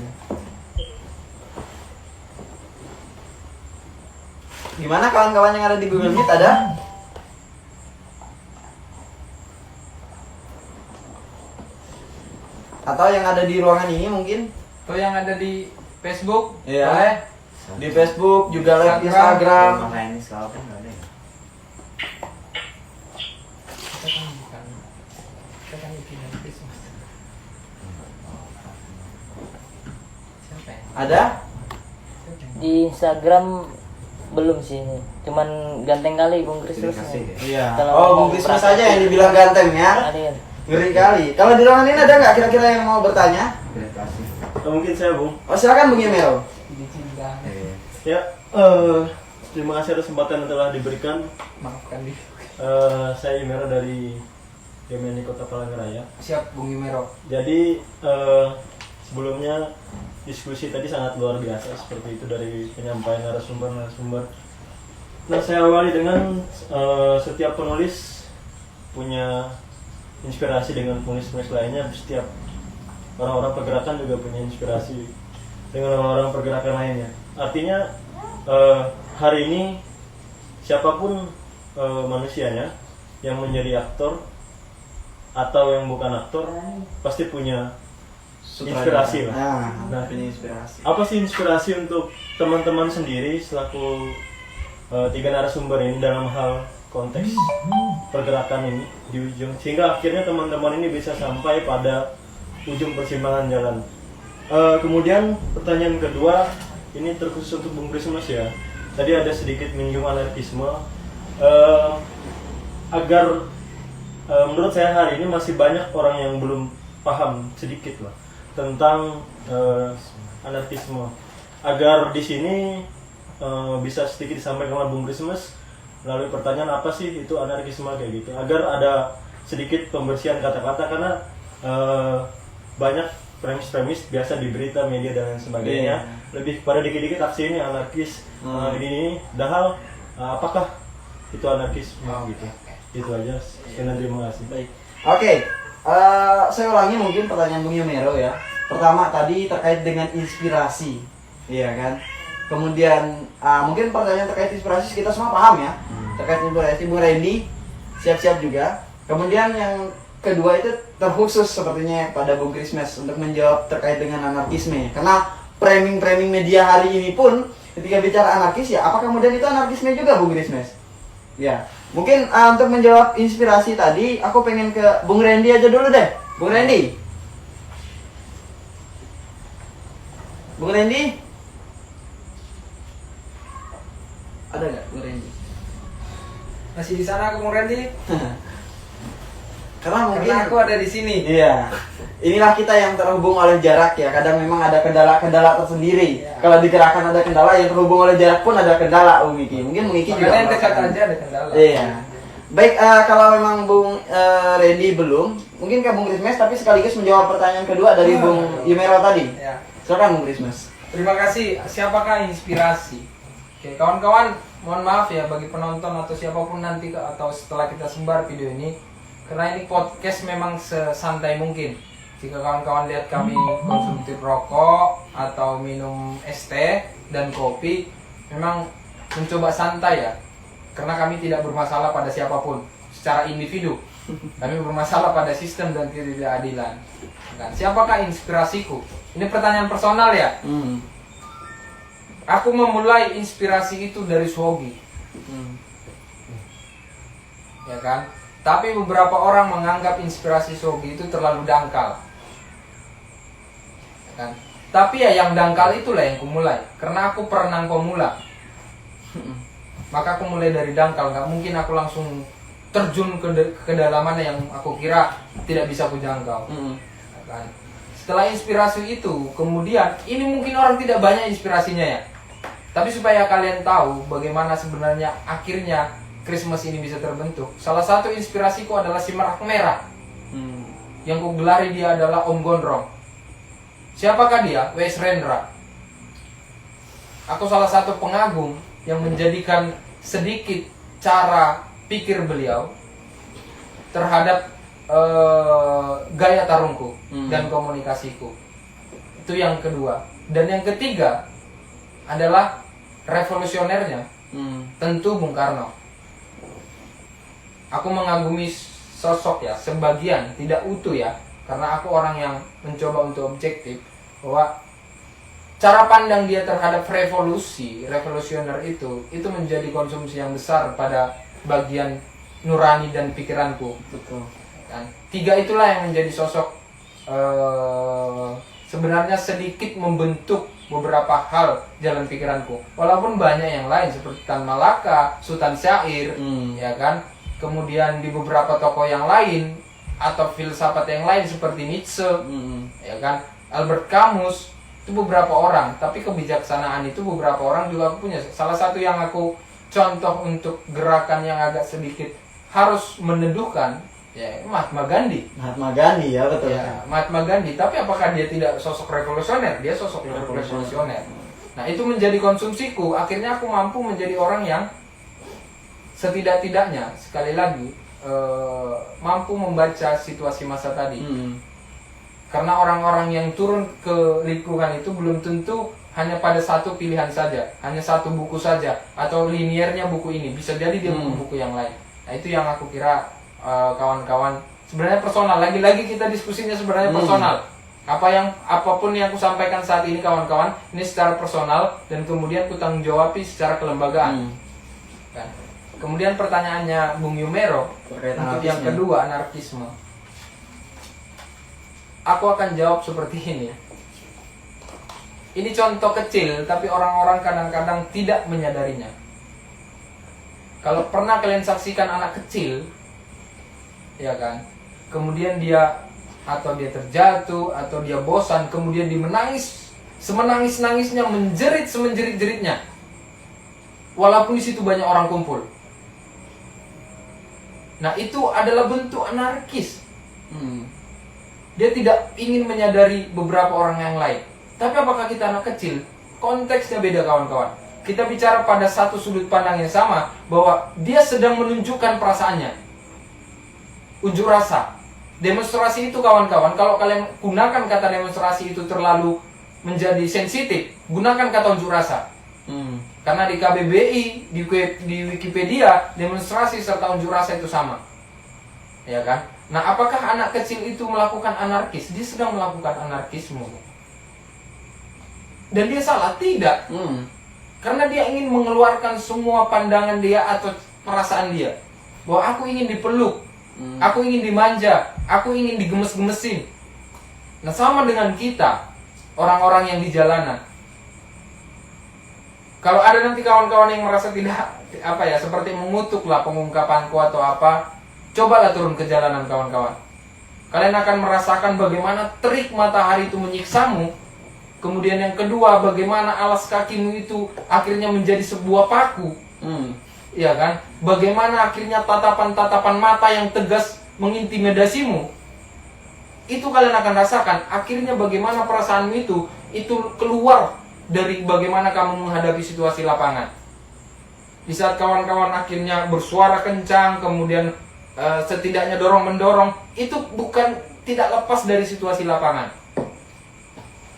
Gimana kawan-kawan yang ada di Google Meet, ada? Atau yang ada di ruangan ini mungkin? Atau yang ada di Facebook, Iya. boleh. Di Facebook juga live Instagram. Makanya ini selalu kan nggak ada ya. Kita kan bikin dari Christmas. Siapa ya? Ada? Di Instagram belum sih, cuman ganteng kali Bung Terima Kristus. kasih ya. Iya. Kalau Oh, mau Bung Kristus praktek- aja yang dibilang ganteng ya. Kalian. Ngeri kali. Kalau di ruangan ini ada nggak kira-kira yang mau bertanya? Terima kasih. Mungkin saya Bung. Oh, silakan Bung Yemel. Dicinta, Ya, terima kasih atas kesempatan yang telah diberikan. maafkan di. Saya Imero dari Kementerian Kota Palangkaraya. Siap Bung Imero. Jadi sebelumnya diskusi tadi sangat luar biasa seperti itu dari penyampaian narasumber. Nah, saya awali dengan setiap penulis punya inspirasi dengan penulis-penulis lainnya. Setiap orang-orang pergerakan juga punya inspirasi dengan orang-orang pergerakan lainnya. Artinya hari ini siapapun manusianya yang menjadi aktor atau yang bukan aktor pasti punya inspirasi lah. Nah, punya inspirasi. Apa sih inspirasi untuk teman-teman sendiri selaku tiga narasumber ini dalam hal konteks pergerakan ini di ujung, sehingga akhirnya teman-teman ini bisa sampai pada ujung persimpangan jalan. Kemudian pertanyaan kedua ini terkhusus untuk Bung Krismas ya. Tadi ada sedikit menyinggung anarkisme. Agar menurut saya hari ini masih banyak orang yang belum paham sedikit lah tentang anarkisme. Agar di sini bisa sedikit disampaikan oleh Bung Krismas melalui pertanyaan apa sih itu anarkisme kayak gitu. Agar ada sedikit pembersihan kata-kata karena banyak premis-premis biasa di berita, media dan lain sebagainya lebih pada dikit-dikit aksi ini anarkis ini dahal apakah itu anarkisme gitu. Itu aja. Sekian, terima kasih. Baik. Oke. Saya ulangi mungkin pertanyaan Bung Yomero ya. Pertama tadi terkait dengan inspirasi. Iya kan? Kemudian mungkin pertanyaan terkait inspirasi kita semua paham ya. Terkait inspirasi Bung Randy siap-siap juga. Kemudian yang kedua itu terkhusus sepertinya pada Bung Krismas untuk menjawab terkait dengan anarkisme. Karena framing media hari ini pun ketika bicara anarkis ya, apa kemudian itu anarkisme juga Bung Krismas? Ya, mungkin untuk menjawab inspirasi tadi, aku pengen ke Bung Randy aja dulu deh. Bung Randy. Bung Randy? Ada nggak Bung Randy? Masih di sana Bung Randy? Karena mungkin Karena aku ada di sini. Iya. Inilah kita yang terhubung oleh jarak ya. Kadang memang ada kendala-kendala tersendiri. Iya. Kalau digerakkan ada kendala, yang terhubung oleh jarak pun ada kendala, Bung Miki. Mungkin Bung Miki juga. Makanya yang dekat merasakan. aja ada kendala. Iya. Baik, kalau memang Bung Randy belum, mungkin ke Bung Krismas tapi sekaligus menjawab pertanyaan kedua dari Bung Yumero tadi. Ya. Silakan Bung Krismas. Terima kasih. Siapakah inspirasi? Oke, kawan-kawan, mohon maaf ya bagi penonton atau siapapun nanti atau setelah kita sebar video ini, karena ini podcast memang sesantai mungkin. Jika kawan-kawan lihat kami konsumtif rokok atau minum es teh dan kopi, memang mencoba santai ya. karena kami tidak bermasalah pada siapapun secara individu. Kami bermasalah pada sistem dan ketidakadilan. Kan? Siapakah inspirasiku? Ini pertanyaan personal ya. Aku memulai inspirasi itu dari Shogi. Ya kan? Tapi beberapa orang menganggap inspirasi Shogi itu terlalu dangkal. Ya kan? Tapi ya yang dangkal itulah yang kumulai. Karena aku perenang pemula. Maka aku mulai dari dangkal. Gak mungkin aku langsung terjun ke kedalaman yang aku kira tidak bisa aku jangkau. Ya kan? Setelah inspirasi itu, kemudian ini mungkin orang tidak banyak inspirasinya ya. Tapi supaya kalian tahu bagaimana sebenarnya akhirnya Christmas ini bisa terbentuk. Salah satu inspirasiku adalah si Merak Merah. Yang ku gelari dia adalah Om Gondrong. Siapakah dia? Wes Rendra. Aku salah satu pengagum yang menjadikan sedikit cara pikir beliau terhadap gaya tarungku dan komunikasiku. Itu yang kedua. Dan yang ketiga adalah revolusionernya, tentu Bung Karno. Aku mengagumi sosok ya, sebagian, tidak utuh ya, karena aku orang yang mencoba untuk objektif, bahwa cara pandang dia terhadap revolusioner itu menjadi konsumsi yang besar pada bagian nurani dan pikiranku. Betul. Kan? Tiga itulah yang menjadi sosok sebenarnya sedikit membentuk beberapa hal jalan pikiranku. Walaupun banyak yang lain seperti Tan Malaka, Sultan Syair, ya kan. Kemudian di beberapa tokoh yang lain atau filsafat yang lain seperti Nietzsche, ya kan, Albert Camus, itu beberapa orang. Tapi kebijaksanaan itu beberapa orang juga aku punya. Salah satu yang aku contoh untuk gerakan yang agak sedikit harus meneduhkan, ya Mahatma Gandhi. Mahatma Gandhi ya, betul. Ya, Mahatma Gandhi. Tapi apakah dia tidak sosok revolusioner? Dia sosok revolusioner. Nah, itu menjadi konsumsiku. Akhirnya aku mampu menjadi orang yang setidak-tidaknya, sekali lagi, mampu membaca situasi masa tadi. Karena orang-orang yang turun ke lingkungan itu belum tentu hanya pada satu pilihan saja, hanya satu buku saja, atau liniernya buku ini. Bisa jadi dia buku-buku yang lain. Nah, itu yang aku kira kawan-kawan sebenarnya personal. Lagi-lagi kita diskusinya sebenarnya personal. Apapun yang aku sampaikan saat ini kawan-kawan, ini secara personal dan kemudian ku tanggung jawabi secara kelembagaan. Kan? Kemudian pertanyaannya Bung Yumero untuk yang kedua, anarkisme. Aku akan jawab seperti ini. Ini contoh kecil, tapi orang-orang kadang-kadang tidak menyadarinya. Kalau pernah kalian saksikan anak kecil, ya kan, kemudian dia terjatuh atau dia bosan, kemudian dia menangis semenangis-nangisnya, menjerit semenjerit-jeritnya, walaupun di situ banyak orang kumpul. Nah, itu adalah bentuk anarkis. Dia tidak ingin menyadari beberapa orang yang lain. Tapi apakah kita anak kecil? Konteksnya beda kawan-kawan. Kita bicara pada satu sudut pandang yang sama, bahwa dia sedang menunjukkan perasaannya. Unjuk rasa. Demonstrasi itu kawan-kawan, kalau kalian gunakan kata demonstrasi itu terlalu menjadi sensitif, gunakan kata unjuk rasa. Karena di KBBI, di Wikipedia, demonstrasi serta unjuk rasa itu sama. Ya kan? Nah, apakah anak kecil itu melakukan anarkis? Dia sedang melakukan anarkisme. Dan dia salah? Tidak. Karena dia ingin mengeluarkan semua pandangan dia atau perasaan dia. Bahwa aku ingin dipeluk, aku ingin dimanja, aku ingin digemes-gemesin. Nah, sama dengan kita, orang-orang yang di jalanan. Kalau ada nanti kawan-kawan yang merasa tidak, seperti mengutuklah pengungkapanku atau apa, cobalah turun ke jalanan kawan-kawan. Kalian akan merasakan bagaimana terik matahari itu menyiksamu. Kemudian yang kedua, bagaimana alas kakimu itu akhirnya menjadi sebuah paku. Ya kan? Bagaimana akhirnya tatapan-tatapan mata yang tegas mengintimidasimu. Itu kalian akan rasakan. Akhirnya bagaimana perasaanmu itu keluar dari bagaimana kamu menghadapi situasi lapangan. Di saat kawan-kawan akhirnya bersuara kencang, kemudian setidaknya dorong-mendorong, itu bukan tidak lepas dari situasi lapangan.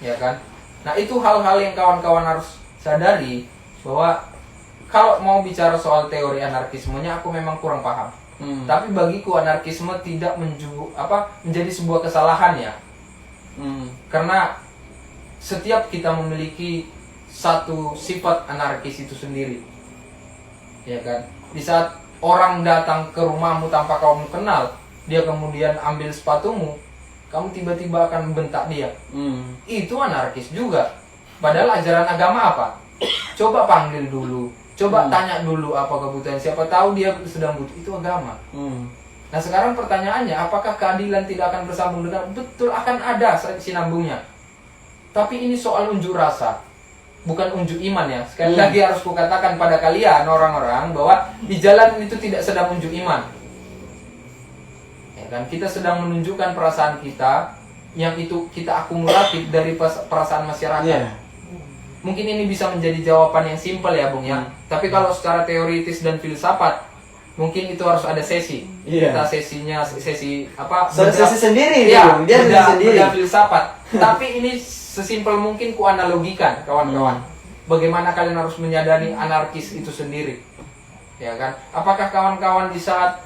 Ya kan? Nah, itu hal-hal yang kawan-kawan harus sadari, bahwa kalau mau bicara soal teori anarkismenya aku memang kurang paham. Tapi bagiku anarkisme tidak menjadi sebuah kesalahan ya. Karena setiap kita memiliki satu sifat anarkis itu sendiri. Ya kan? Di saat orang datang ke rumahmu tanpa kamu kenal, dia kemudian ambil sepatumu, kamu tiba-tiba akan membentak dia. Itu anarkis juga. Padahal ajaran agama apa? Coba panggil dulu, coba tanya dulu apa kebutuhan. Siapa tahu dia sedang butuh. Itu agama. Nah sekarang pertanyaannya, apakah keadilan tidak akan bersambung dengan? Betul, akan ada sinambungnya. Tapi ini soal unjuk rasa, bukan unjuk iman ya. Sekali lagi harus kukatakan pada kalian orang-orang bahwa di jalan itu tidak sedang unjuk iman. Ya kan, kita sedang menunjukkan perasaan kita yang itu kita akumulatif dari perasaan masyarakat. Mungkin ini bisa menjadi jawaban yang simpel ya Bung ya. Tapi kalau secara teoritis dan filsafat, mungkin itu harus ada sesi. Kita sesinya sesi sendiri. Iya, dia sendiri. Beda filsafat. Tapi ini sesimpel mungkin ku analogikan kawan-kawan. Bagaimana kalian harus menyadari anarkis itu sendiri. Ya kan? Apakah kawan-kawan di saat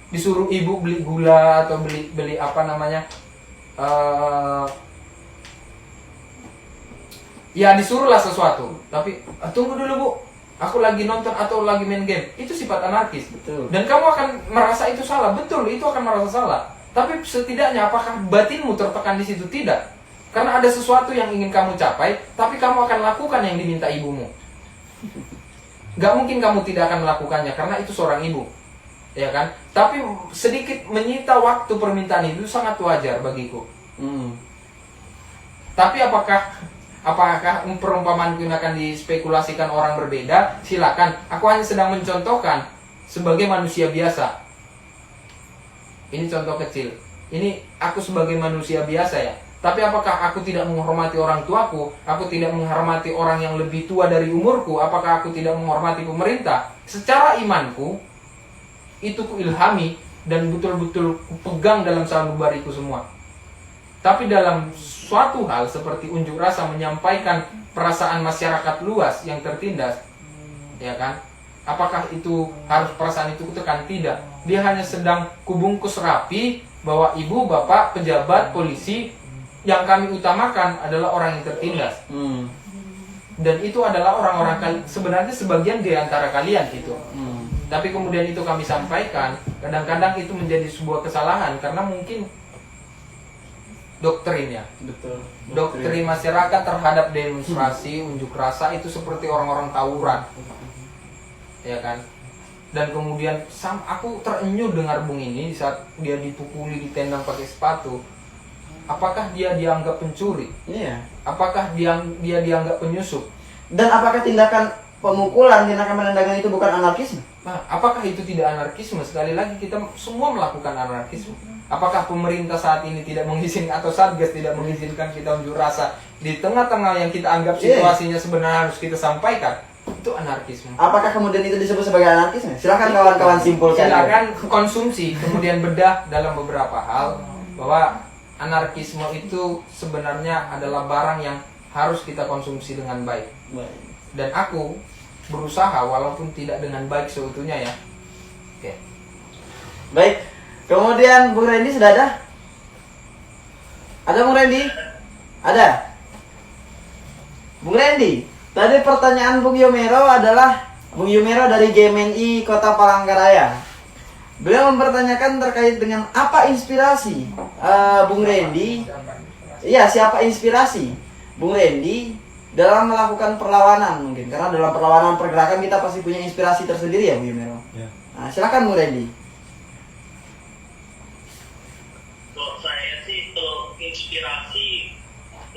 disuruh ibu beli gula atau beli apa namanya? Ya disuruhlah sesuatu, tapi tunggu dulu Bu, aku lagi nonton atau lagi main game. Itu sifat anarkis. Betul. Dan kamu akan merasa itu salah. Betul, itu akan merasa salah. Tapi setidaknya apakah batinmu tertekan di situ? Tidak. Karena ada sesuatu yang ingin kamu capai, tapi kamu akan lakukan yang diminta ibumu. Gak mungkin kamu tidak akan melakukannya karena itu seorang ibu. Ya kan? Tapi sedikit menyita waktu permintaan itu sangat wajar bagiku. Tapi apakah perumpamaan ini akan dispekulasikan orang berbeda? Silakan. Aku hanya sedang mencontohkan sebagai manusia biasa. Ini contoh kecil. Ini aku sebagai manusia biasa ya. Tapi apakah aku tidak menghormati orang tuaku? Aku tidak menghormati orang yang lebih tua dari umurku? Apakah aku tidak menghormati pemerintah? Secara imanku, itu ku ilhami dan betul-betul ku pegang dalam sanubariku semua. Tapi dalam suatu hal seperti unjuk rasa menyampaikan perasaan masyarakat luas yang tertindas, ya kan? Apakah itu harus perasaan itu kutekan? Tidak. Dia hanya sedang kubungkus rapi bahwa ibu, bapak, pejabat, polisi yang kami utamakan adalah orang yang tertindas. Dan itu adalah orang-orang sebenarnya sebagian di antara kalian itu. Tapi kemudian itu kami sampaikan, kadang-kadang itu menjadi sebuah kesalahan karena mungkin doktrinnya. Betul. Doktrin masyarakat terhadap demonstrasi, unjuk rasa itu seperti orang-orang tawuran. Ya kan? Dan kemudian aku terenyuh dengar Bung ini saat dia dipukuli, ditendang pakai sepatu. Apakah dia dianggap pencuri? Iya. Apakah dia dianggap penyusup? Dan apakah tindakan pemukulan, tindakan menendangkan itu bukan anarkisme? Nah, apakah itu tidak anarkisme? Sekali lagi kita semua melakukan anarkisme. Apakah pemerintah saat ini tidak mengizinkan atau Satgas tidak mengizinkan kita unjuk rasa di tengah-tengah yang kita anggap situasinya sebenarnya harus kita sampaikan? Itu anarkisme. Apakah kemudian itu disebut sebagai anarkisme? Silakan kawan-kawan simpulkan. Silakan konsumsi, kemudian bedah dalam beberapa hal bahwa anarkisme itu sebenarnya adalah barang yang harus kita konsumsi dengan baik. Dan aku berusaha walaupun tidak dengan baik seutuhnya ya. Oke. Baik. Kemudian Bung Randy sudah ada? Ada Bung Randy? Ada. Bung Randy, tadi pertanyaan Bung Yomero adalah Bung Yomero dari GMNI Kota Palangkaraya. Beliau mempertanyakan terkait dengan apa inspirasi Bung Randy. Iya, siapa inspirasi Bung Randy dalam melakukan perlawanan mungkin? Karena dalam perlawanan pergerakan kita pasti punya inspirasi tersendiri ya Bung Yomero. Ya. Nah, silakan Bung Randy. Kalau saya sih kalau inspirasi,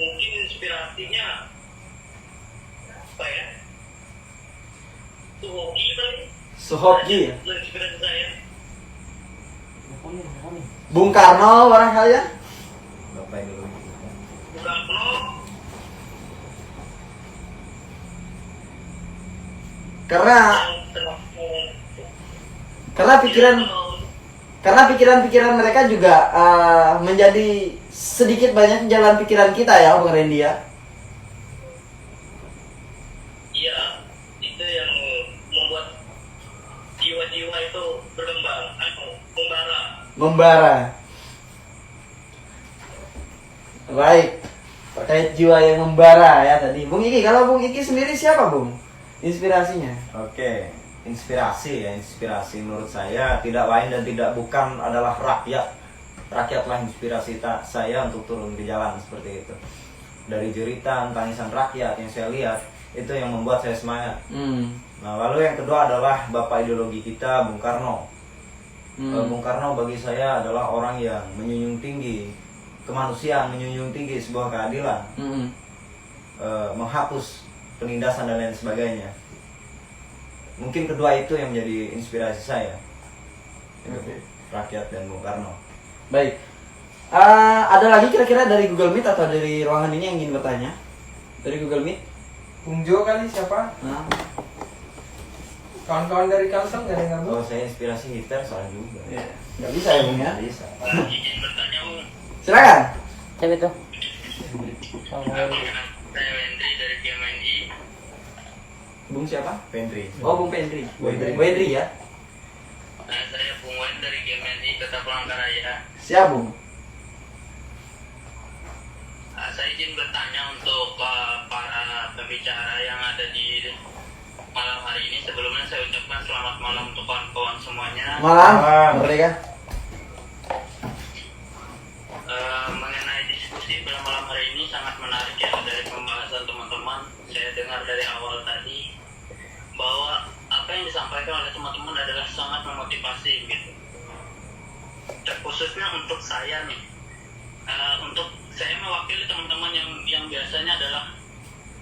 mungkin inspirasinya apa ya? Suhoki kali. Suhoki. Itu inspirasi saya. Bung Karno barangkali ya? Bapak dulu. Bung Karno. Karena pikiran-pikiran mereka juga menjadi sedikit banyak jalan pikiran kita ya Bung Randy ya. Iya, itu yang membara. Baik, terkait jiwa yang membara ya tadi. Bung Iki, kalau Bung Iki sendiri siapa Bung? Inspirasinya? Oke, inspirasi menurut saya tidak lain dan tidak bukan adalah rakyat. Rakyatlah inspirasi saya untuk turun ke jalan seperti itu. Dari jeritan, tangisan rakyat yang saya lihat, itu yang membuat saya semangat. Nah, lalu yang kedua adalah bapak ideologi kita, Bung Karno. Bung Karno bagi saya adalah orang yang menjunjung tinggi kemanusiaan, menjunjung tinggi sebuah keadilan, menghapus penindasan dan lain sebagainya. Mungkin kedua itu yang menjadi inspirasi saya. Rakyat dan Bung Karno. Baik. Ada lagi kira-kira dari Google Meet atau dari ruangan ini yang ingin bertanya? Dari Google Meet? Bung Jo kali siapa? Nah. Kawan-kawan dari Kalsel nggak dengar Oh, Bung? saya inspirasi gitar soalnya juga. Ya. Nggak bisa ya Bung ya? Bisa. Izin bertanya, Bung. Silakan. Siapa itu? Saya Wendri dari GMNI. Bung siapa? Pentri. Oh, Bung Pendri. Wendri. Wendri ya? Nah, saya Bung Wen dari GMNI Kota Palangkaraya. Siap Bung. Saya izin bertanya untuk para pembicara yang ada di malam hari ini. Sebelumnya saya ucapkan selamat malam untuk kawan-kawan semuanya. Malam. Merdeka. Mengenai diskusi pada malam hari ini sangat menarik ya dari pembahasan teman-teman. Saya dengar dari awal tadi bahwa apa yang disampaikan oleh teman-teman adalah sangat memotivasi gitu. Terkhususnya untuk saya nih, untuk saya mewakili teman-teman yang biasanya adalah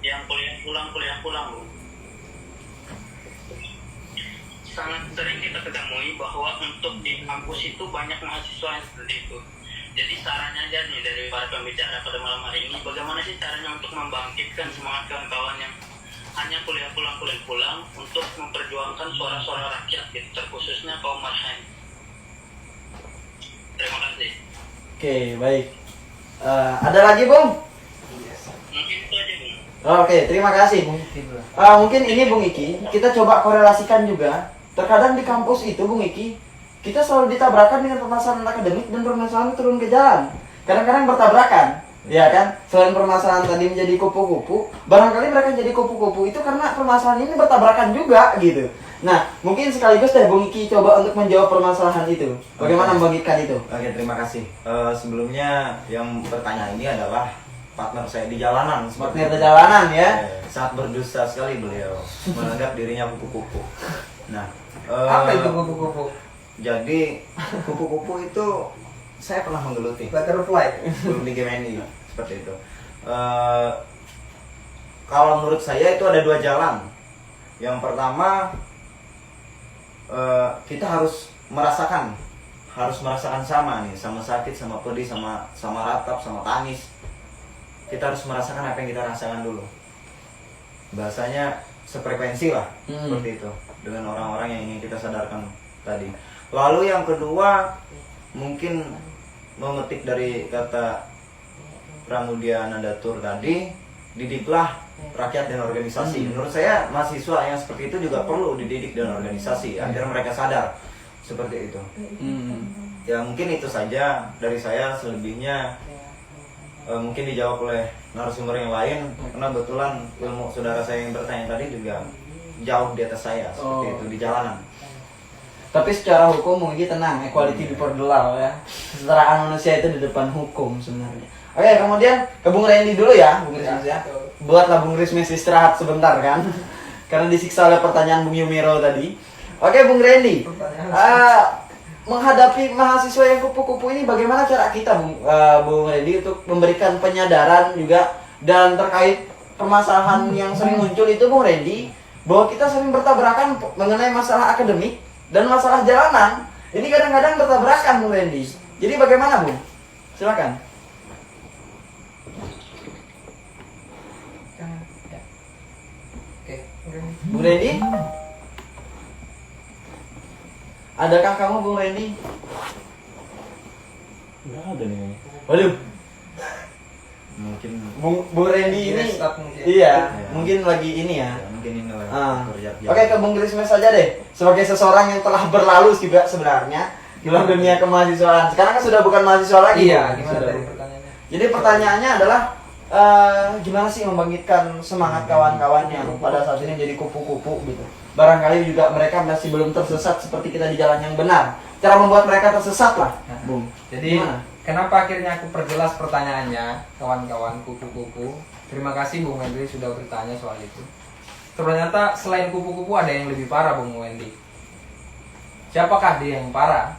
yang kuliah pulang Bu. Sangat sering kita ketemui bahwa untuk di kampus itu banyak mahasiswa yang seperti itu. Jadi sarannya aja nih dari para pembicara pada malam hari ini, bagaimana sih caranya untuk membangkitkan semangat kawan-kawan yang hanya kuliah pulang untuk memperjuangkan suara-suara rakyat gitu, terkhususnya kaum marhaen. Terima kasih. Oke, baik. Ada lagi Bung? Mungkin itu aja Bung. Oke, terima kasih. Mungkin ini Bung Iki, kita coba korelasikan juga. Terkadang di kampus itu Bung Iki, kita selalu ditabrakan dengan permasalahan akademik dan permasalahan turun ke jalan. Kadang-kadang bertabrakan, ya kan? Selain permasalahan tadi menjadi kupu-kupu, barangkali mereka jadi kupu-kupu itu karena permasalahan ini bertabrakan juga gitu. Nah, mungkin sekaligus deh Bung Iki coba untuk menjawab permasalahan itu. Bagaimana membagikan itu? Oke, terima kasih. Sebelumnya yang bertanya ini adalah partner saya di jalanan. Partner di jalanan ya. Sangat berdusta sekali beliau menganggap dirinya kupu-kupu. Nah, Apa itu kupu-kupu? jadi kupu-kupu itu saya pernah menggeluti. Butterfly. Belum di GMNI seperti itu. Kalau menurut saya itu ada dua jalan. Yang pertama, kita harus merasakan sama nih, sama sakit, sama pedih, sama ratap, sama tangis. Kita harus merasakan apa yang kita rasakan dulu. Bahasanya sefrekuensi lah, seperti itu, dengan orang-orang yang ingin kita sadarkan tadi. Lalu yang kedua, mungkin memetik dari kata Pramudia Nandatur tadi, didiklah rakyat dan organisasi. Menurut saya mahasiswa yang seperti itu juga perlu dididik dan organisasi agar mereka sadar seperti itu. Ya mungkin itu saja dari saya, selebihnya mungkin dijawab oleh narasumber yang lain karena kebetulan ilmu saudara saya yang bertanya tadi juga jauh di atas saya seperti itu di jalanan. Tapi secara hukum mungkin tenang, equality before the law ya. Kesetaraan manusia itu di depan hukum sebenarnya. Oke, kemudian ke Bung Randy dulu ya, Bung Rismes ya. Buatlah Bung Rismes istirahat sebentar kan. Karena disiksa oleh pertanyaan Bung Yumiro tadi. Oke, Bung Randy. Menghadapi mahasiswa yang kupu-kupu ini bagaimana cara kita Bung Randy untuk memberikan penyadaran juga dan terkait permasalahan yang sering muncul itu Bung Randy, bahwa kita sering bertabrakan mengenai masalah akademik dan masalah jalanan. Ini kadang-kadang bertabrakan Bung Randy. Jadi bagaimana Bung? Silakan. Bung Randy? Adakah kamu Bung Randy? Nggak ada nih. Waduh, Mungkin Bung Randy ini Stop mungkin. iya, Ya. mungkin lagi ini ya. mungkin ini lah Ah. kerja. Oke, ke Bung Rismes saja deh. Sebagai seseorang yang telah berlalu juga sebenarnya Kilau dunia kemahasiswaan. Sekarang kan sudah bukan mahasiswa lagi. Iya, Bu. gimana Sudah. tadi pertanyaannya? Jadi pertanyaannya adalah gimana sih membangkitkan semangat kawan-kawan yang pada saat ini jadi kupu-kupu gitu. Barangkali juga mereka masih belum tersesat seperti kita di jalan yang benar. Cara membuat mereka tersesat lah, Bung. Jadi Gimana? kenapa akhirnya aku perjelas pertanyaannya, kawan-kawan kupu-kupu? Terima kasih Bung Wendy sudah bertanya soal itu. Ternyata selain kupu-kupu ada yang lebih parah, Bung Wendy. Siapakah dia yang parah?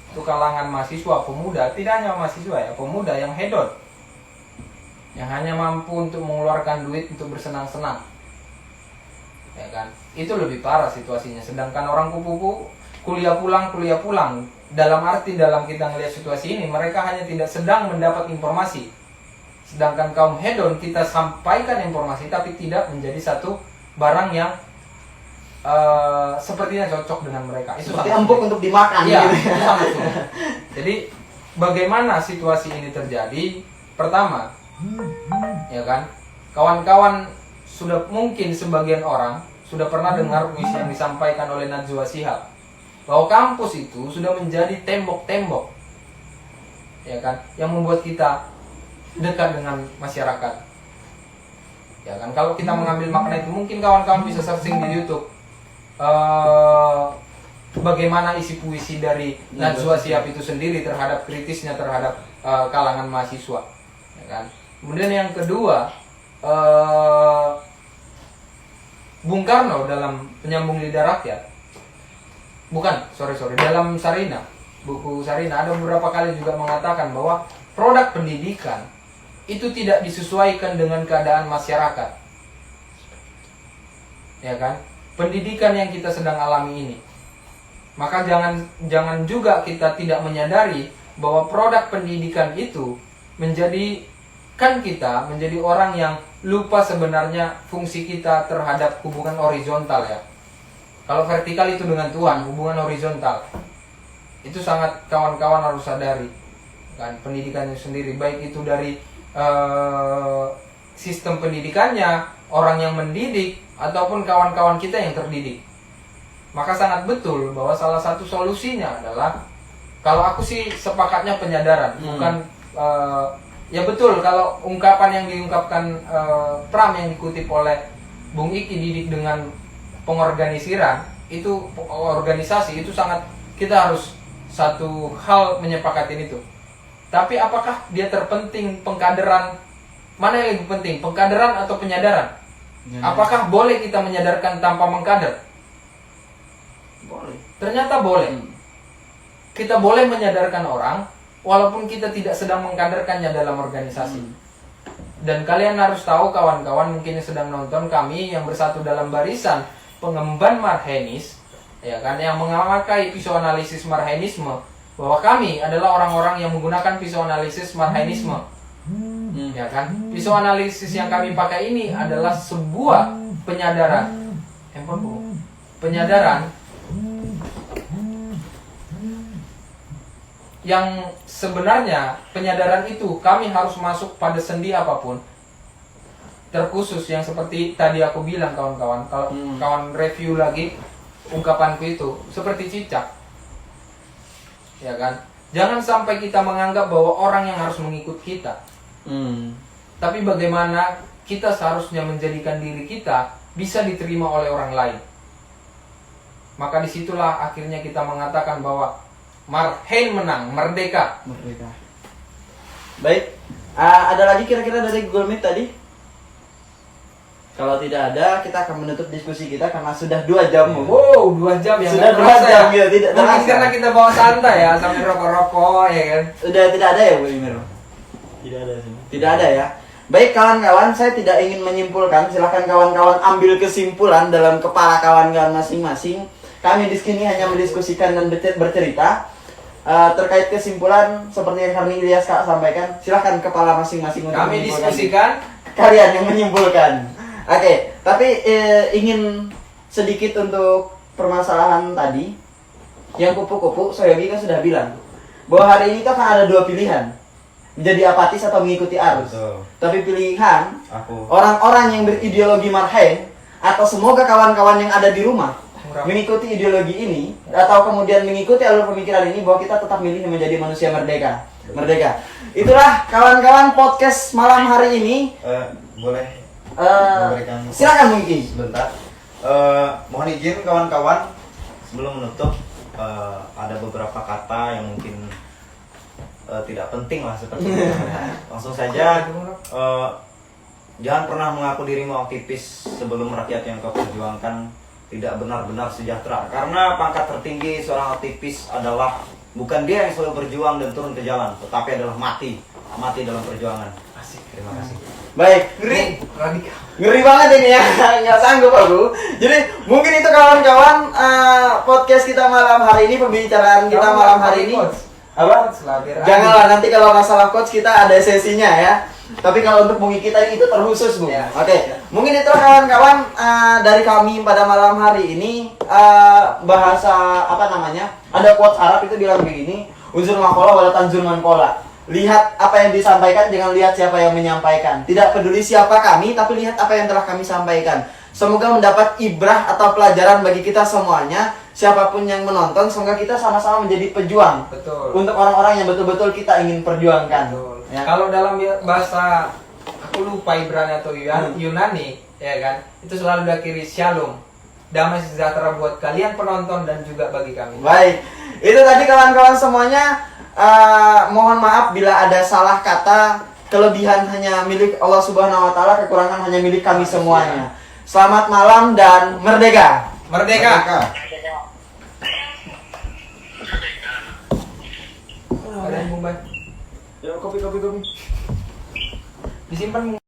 Itu kalangan mahasiswa, pemuda, tidak hanya mahasiswa ya, pemuda yang hedon, yang hanya mampu untuk mengeluarkan duit untuk bersenang-senang, ya kan? Itu lebih parah situasinya. Sedangkan orang kupu-kupu kuliah pulang. Dalam arti dalam kita melihat situasi ini, mereka hanya tidak sedang mendapat informasi. Sedangkan kaum hedon kita sampaikan informasi, tapi tidak menjadi satu barang yang sepertinya cocok dengan mereka. Itu Seperti sangat empuk sulit. untuk dimakan Iya, gitu. itu sangat sulit. Jadi bagaimana situasi ini terjadi? Pertama, ya kan, kawan-kawan sudah mungkin sebagian orang sudah pernah dengar puisi yang disampaikan oleh Najwa Shihab bahwa kampus itu sudah menjadi tembok-tembok, ya kan, yang membuat kita dekat dengan masyarakat. Ya kan, kalau kita mengambil makna itu, mungkin kawan-kawan bisa searching di YouTube bagaimana isi puisi dari Najwa Shihab itu sendiri terhadap kritisnya terhadap kalangan mahasiswa, ya kan. Kemudian yang kedua, Bung Karno dalam Penyambung Lidah Rakyat, dalam Sarina, buku Sarina ada beberapa kali juga mengatakan bahwa produk pendidikan itu tidak disesuaikan dengan keadaan masyarakat, ya kan. Pendidikan yang kita sedang alami ini, maka jangan juga kita tidak menyadari bahwa produk pendidikan itu menjadikan kita menjadi orang yang lupa sebenarnya fungsi kita terhadap hubungan horizontal ya. Kalau vertikal itu dengan Tuhan, hubungan horizontal itu sangat kawan-kawan harus sadari kan. Pendidikannya sendiri, baik itu dari sistem pendidikannya, orang yang mendidik, ataupun kawan-kawan kita yang terdidik. Maka sangat betul bahwa salah satu solusinya adalah, kalau aku sih sepakatnya penyadaran, bukan ya betul kalau ungkapan yang diungkapkan Pram yang dikutip oleh Bung Iki, didik dengan pengorganisiran, itu organisasi itu sangat, kita harus satu hal menyepakatin itu. Tapi apakah dia terpenting pengkaderan? Mana yang lebih penting, pengkaderan atau penyadaran? Apakah boleh kita menyadarkan tanpa mengkader? Boleh. Ternyata boleh. Kita boleh menyadarkan orang walaupun kita tidak sedang mengkaderkannya dalam organisasi. Dan kalian harus tahu kawan-kawan mungkin yang sedang nonton, kami yang bersatu dalam barisan pengemban Marhenis, ya kan, yang memakai psikoanalisis Marhenisme, bahwa kami adalah orang-orang yang menggunakan psikoanalisis Marhenisme. Ya kan, psikoanalisis yang kami pakai ini adalah sebuah penyadaran. Penyadaran yang sebenarnya penyadaran itu kami harus masuk pada sendi apapun, terkhusus yang seperti tadi aku bilang kawan-kawan. Kalau kawan review lagi ungkapanku itu seperti cicak, ya kan. Jangan sampai kita menganggap bahwa orang yang harus mengikut kita, tapi bagaimana kita seharusnya menjadikan diri kita bisa diterima oleh orang lain. Maka disitulah akhirnya kita mengatakan bahwa Marhen menang, merdeka. Baik, ada lagi kira-kira dari Google Meet tadi? Kalau tidak ada, kita akan menutup diskusi kita karena sudah 2 jam. Wow, 2 jam ya. Sudah nggak 2 terasa jam ya. ya, tidak Mungkin terasa. karena kita bawa santai ya, sambil rokok-rokok ya kan. Sudah tidak ada ya Bu Imir? Tidak ada sih. Tidak ada ya. Baik kawan-kawan, saya tidak ingin menyimpulkan. Silahkan kawan-kawan ambil kesimpulan dalam kepala kawan-kawan masing-masing. Kami di sini hanya mendiskusikan dan bercerita. Terkait kesimpulan seperti yang kami Ilyas Kak sampaikan, silahkan kepala masing-masing untuk Kami menyimpulkan. diskusikan. Kalian yang menyimpulkan. Oke, tapi ingin sedikit untuk permasalahan tadi. Yang kupu-kupu, Soyogi kan sudah bilang bahwa hari ini kan ada 2 pilihan, menjadi apatis atau mengikuti arus. Betul. Tapi pilihan Aku orang-orang yang berideologi Marhen atau semoga kawan-kawan yang ada di rumah mengikuti ideologi ini atau kemudian mengikuti alur pemikiran ini bahwa kita tetap milih menjadi manusia merdeka. Itulah kawan-kawan podcast malam hari ini. Boleh memberikan Silakan mungkin. sebentar. Mohon izin kawan-kawan, sebelum menutup ada beberapa kata yang mungkin tidak penting lah seperti itu. Langsung saja, jangan pernah mengaku dirimu aktivis sebelum rakyat yang kau perjuangkan tidak benar-benar sejahtera. Karena pangkat tertinggi seorang aktivis adalah bukan dia yang selalu berjuang dan turun ke jalan, tetapi adalah mati dalam perjuangan. Terima kasih. Baik, ngeri banget ini ya, nggak sanggup aku. Jadi mungkin itu kawan-kawan podcast kita malam hari ini, pembicaraan kita malam hari ini. Apa? Janganlah nanti kalau masalah coach kita ada sesinya ya. Tapi kalau untuk Bung kita itu terkhusus Bung. Ya. Oke. Mungkin itu kawan-kawan dari kami pada malam hari ini bahasa apa namanya? Ada quotes Arab itu bilang begini, unsur makola wala tanzur man kola. Lihat apa yang disampaikan, jangan lihat siapa yang menyampaikan. Tidak peduli siapa kami, tapi lihat apa yang telah kami sampaikan. Semoga mendapat ibrah atau pelajaran bagi kita semuanya. Siapapun yang menonton, semoga kita sama-sama menjadi pejuang. Betul. Untuk orang-orang yang betul-betul kita ingin perjuangkan. Betul. Ya. Kalau dalam bahasa aku lupa Ibrani atau Yunani, ya kan, itu selalu diakhiri shalom, damai sejahtera buat kalian penonton dan juga bagi kami. Baik, itu tadi kawan-kawan semuanya. Mohon maaf bila ada salah kata. Kelebihan hanya milik Allah Subhanahu Wa Taala, kekurangan hanya milik kami semuanya. Selamat malam dan merdeka. Merdeka. Ada yang Mumbai. Ya, kopi. Disimpan.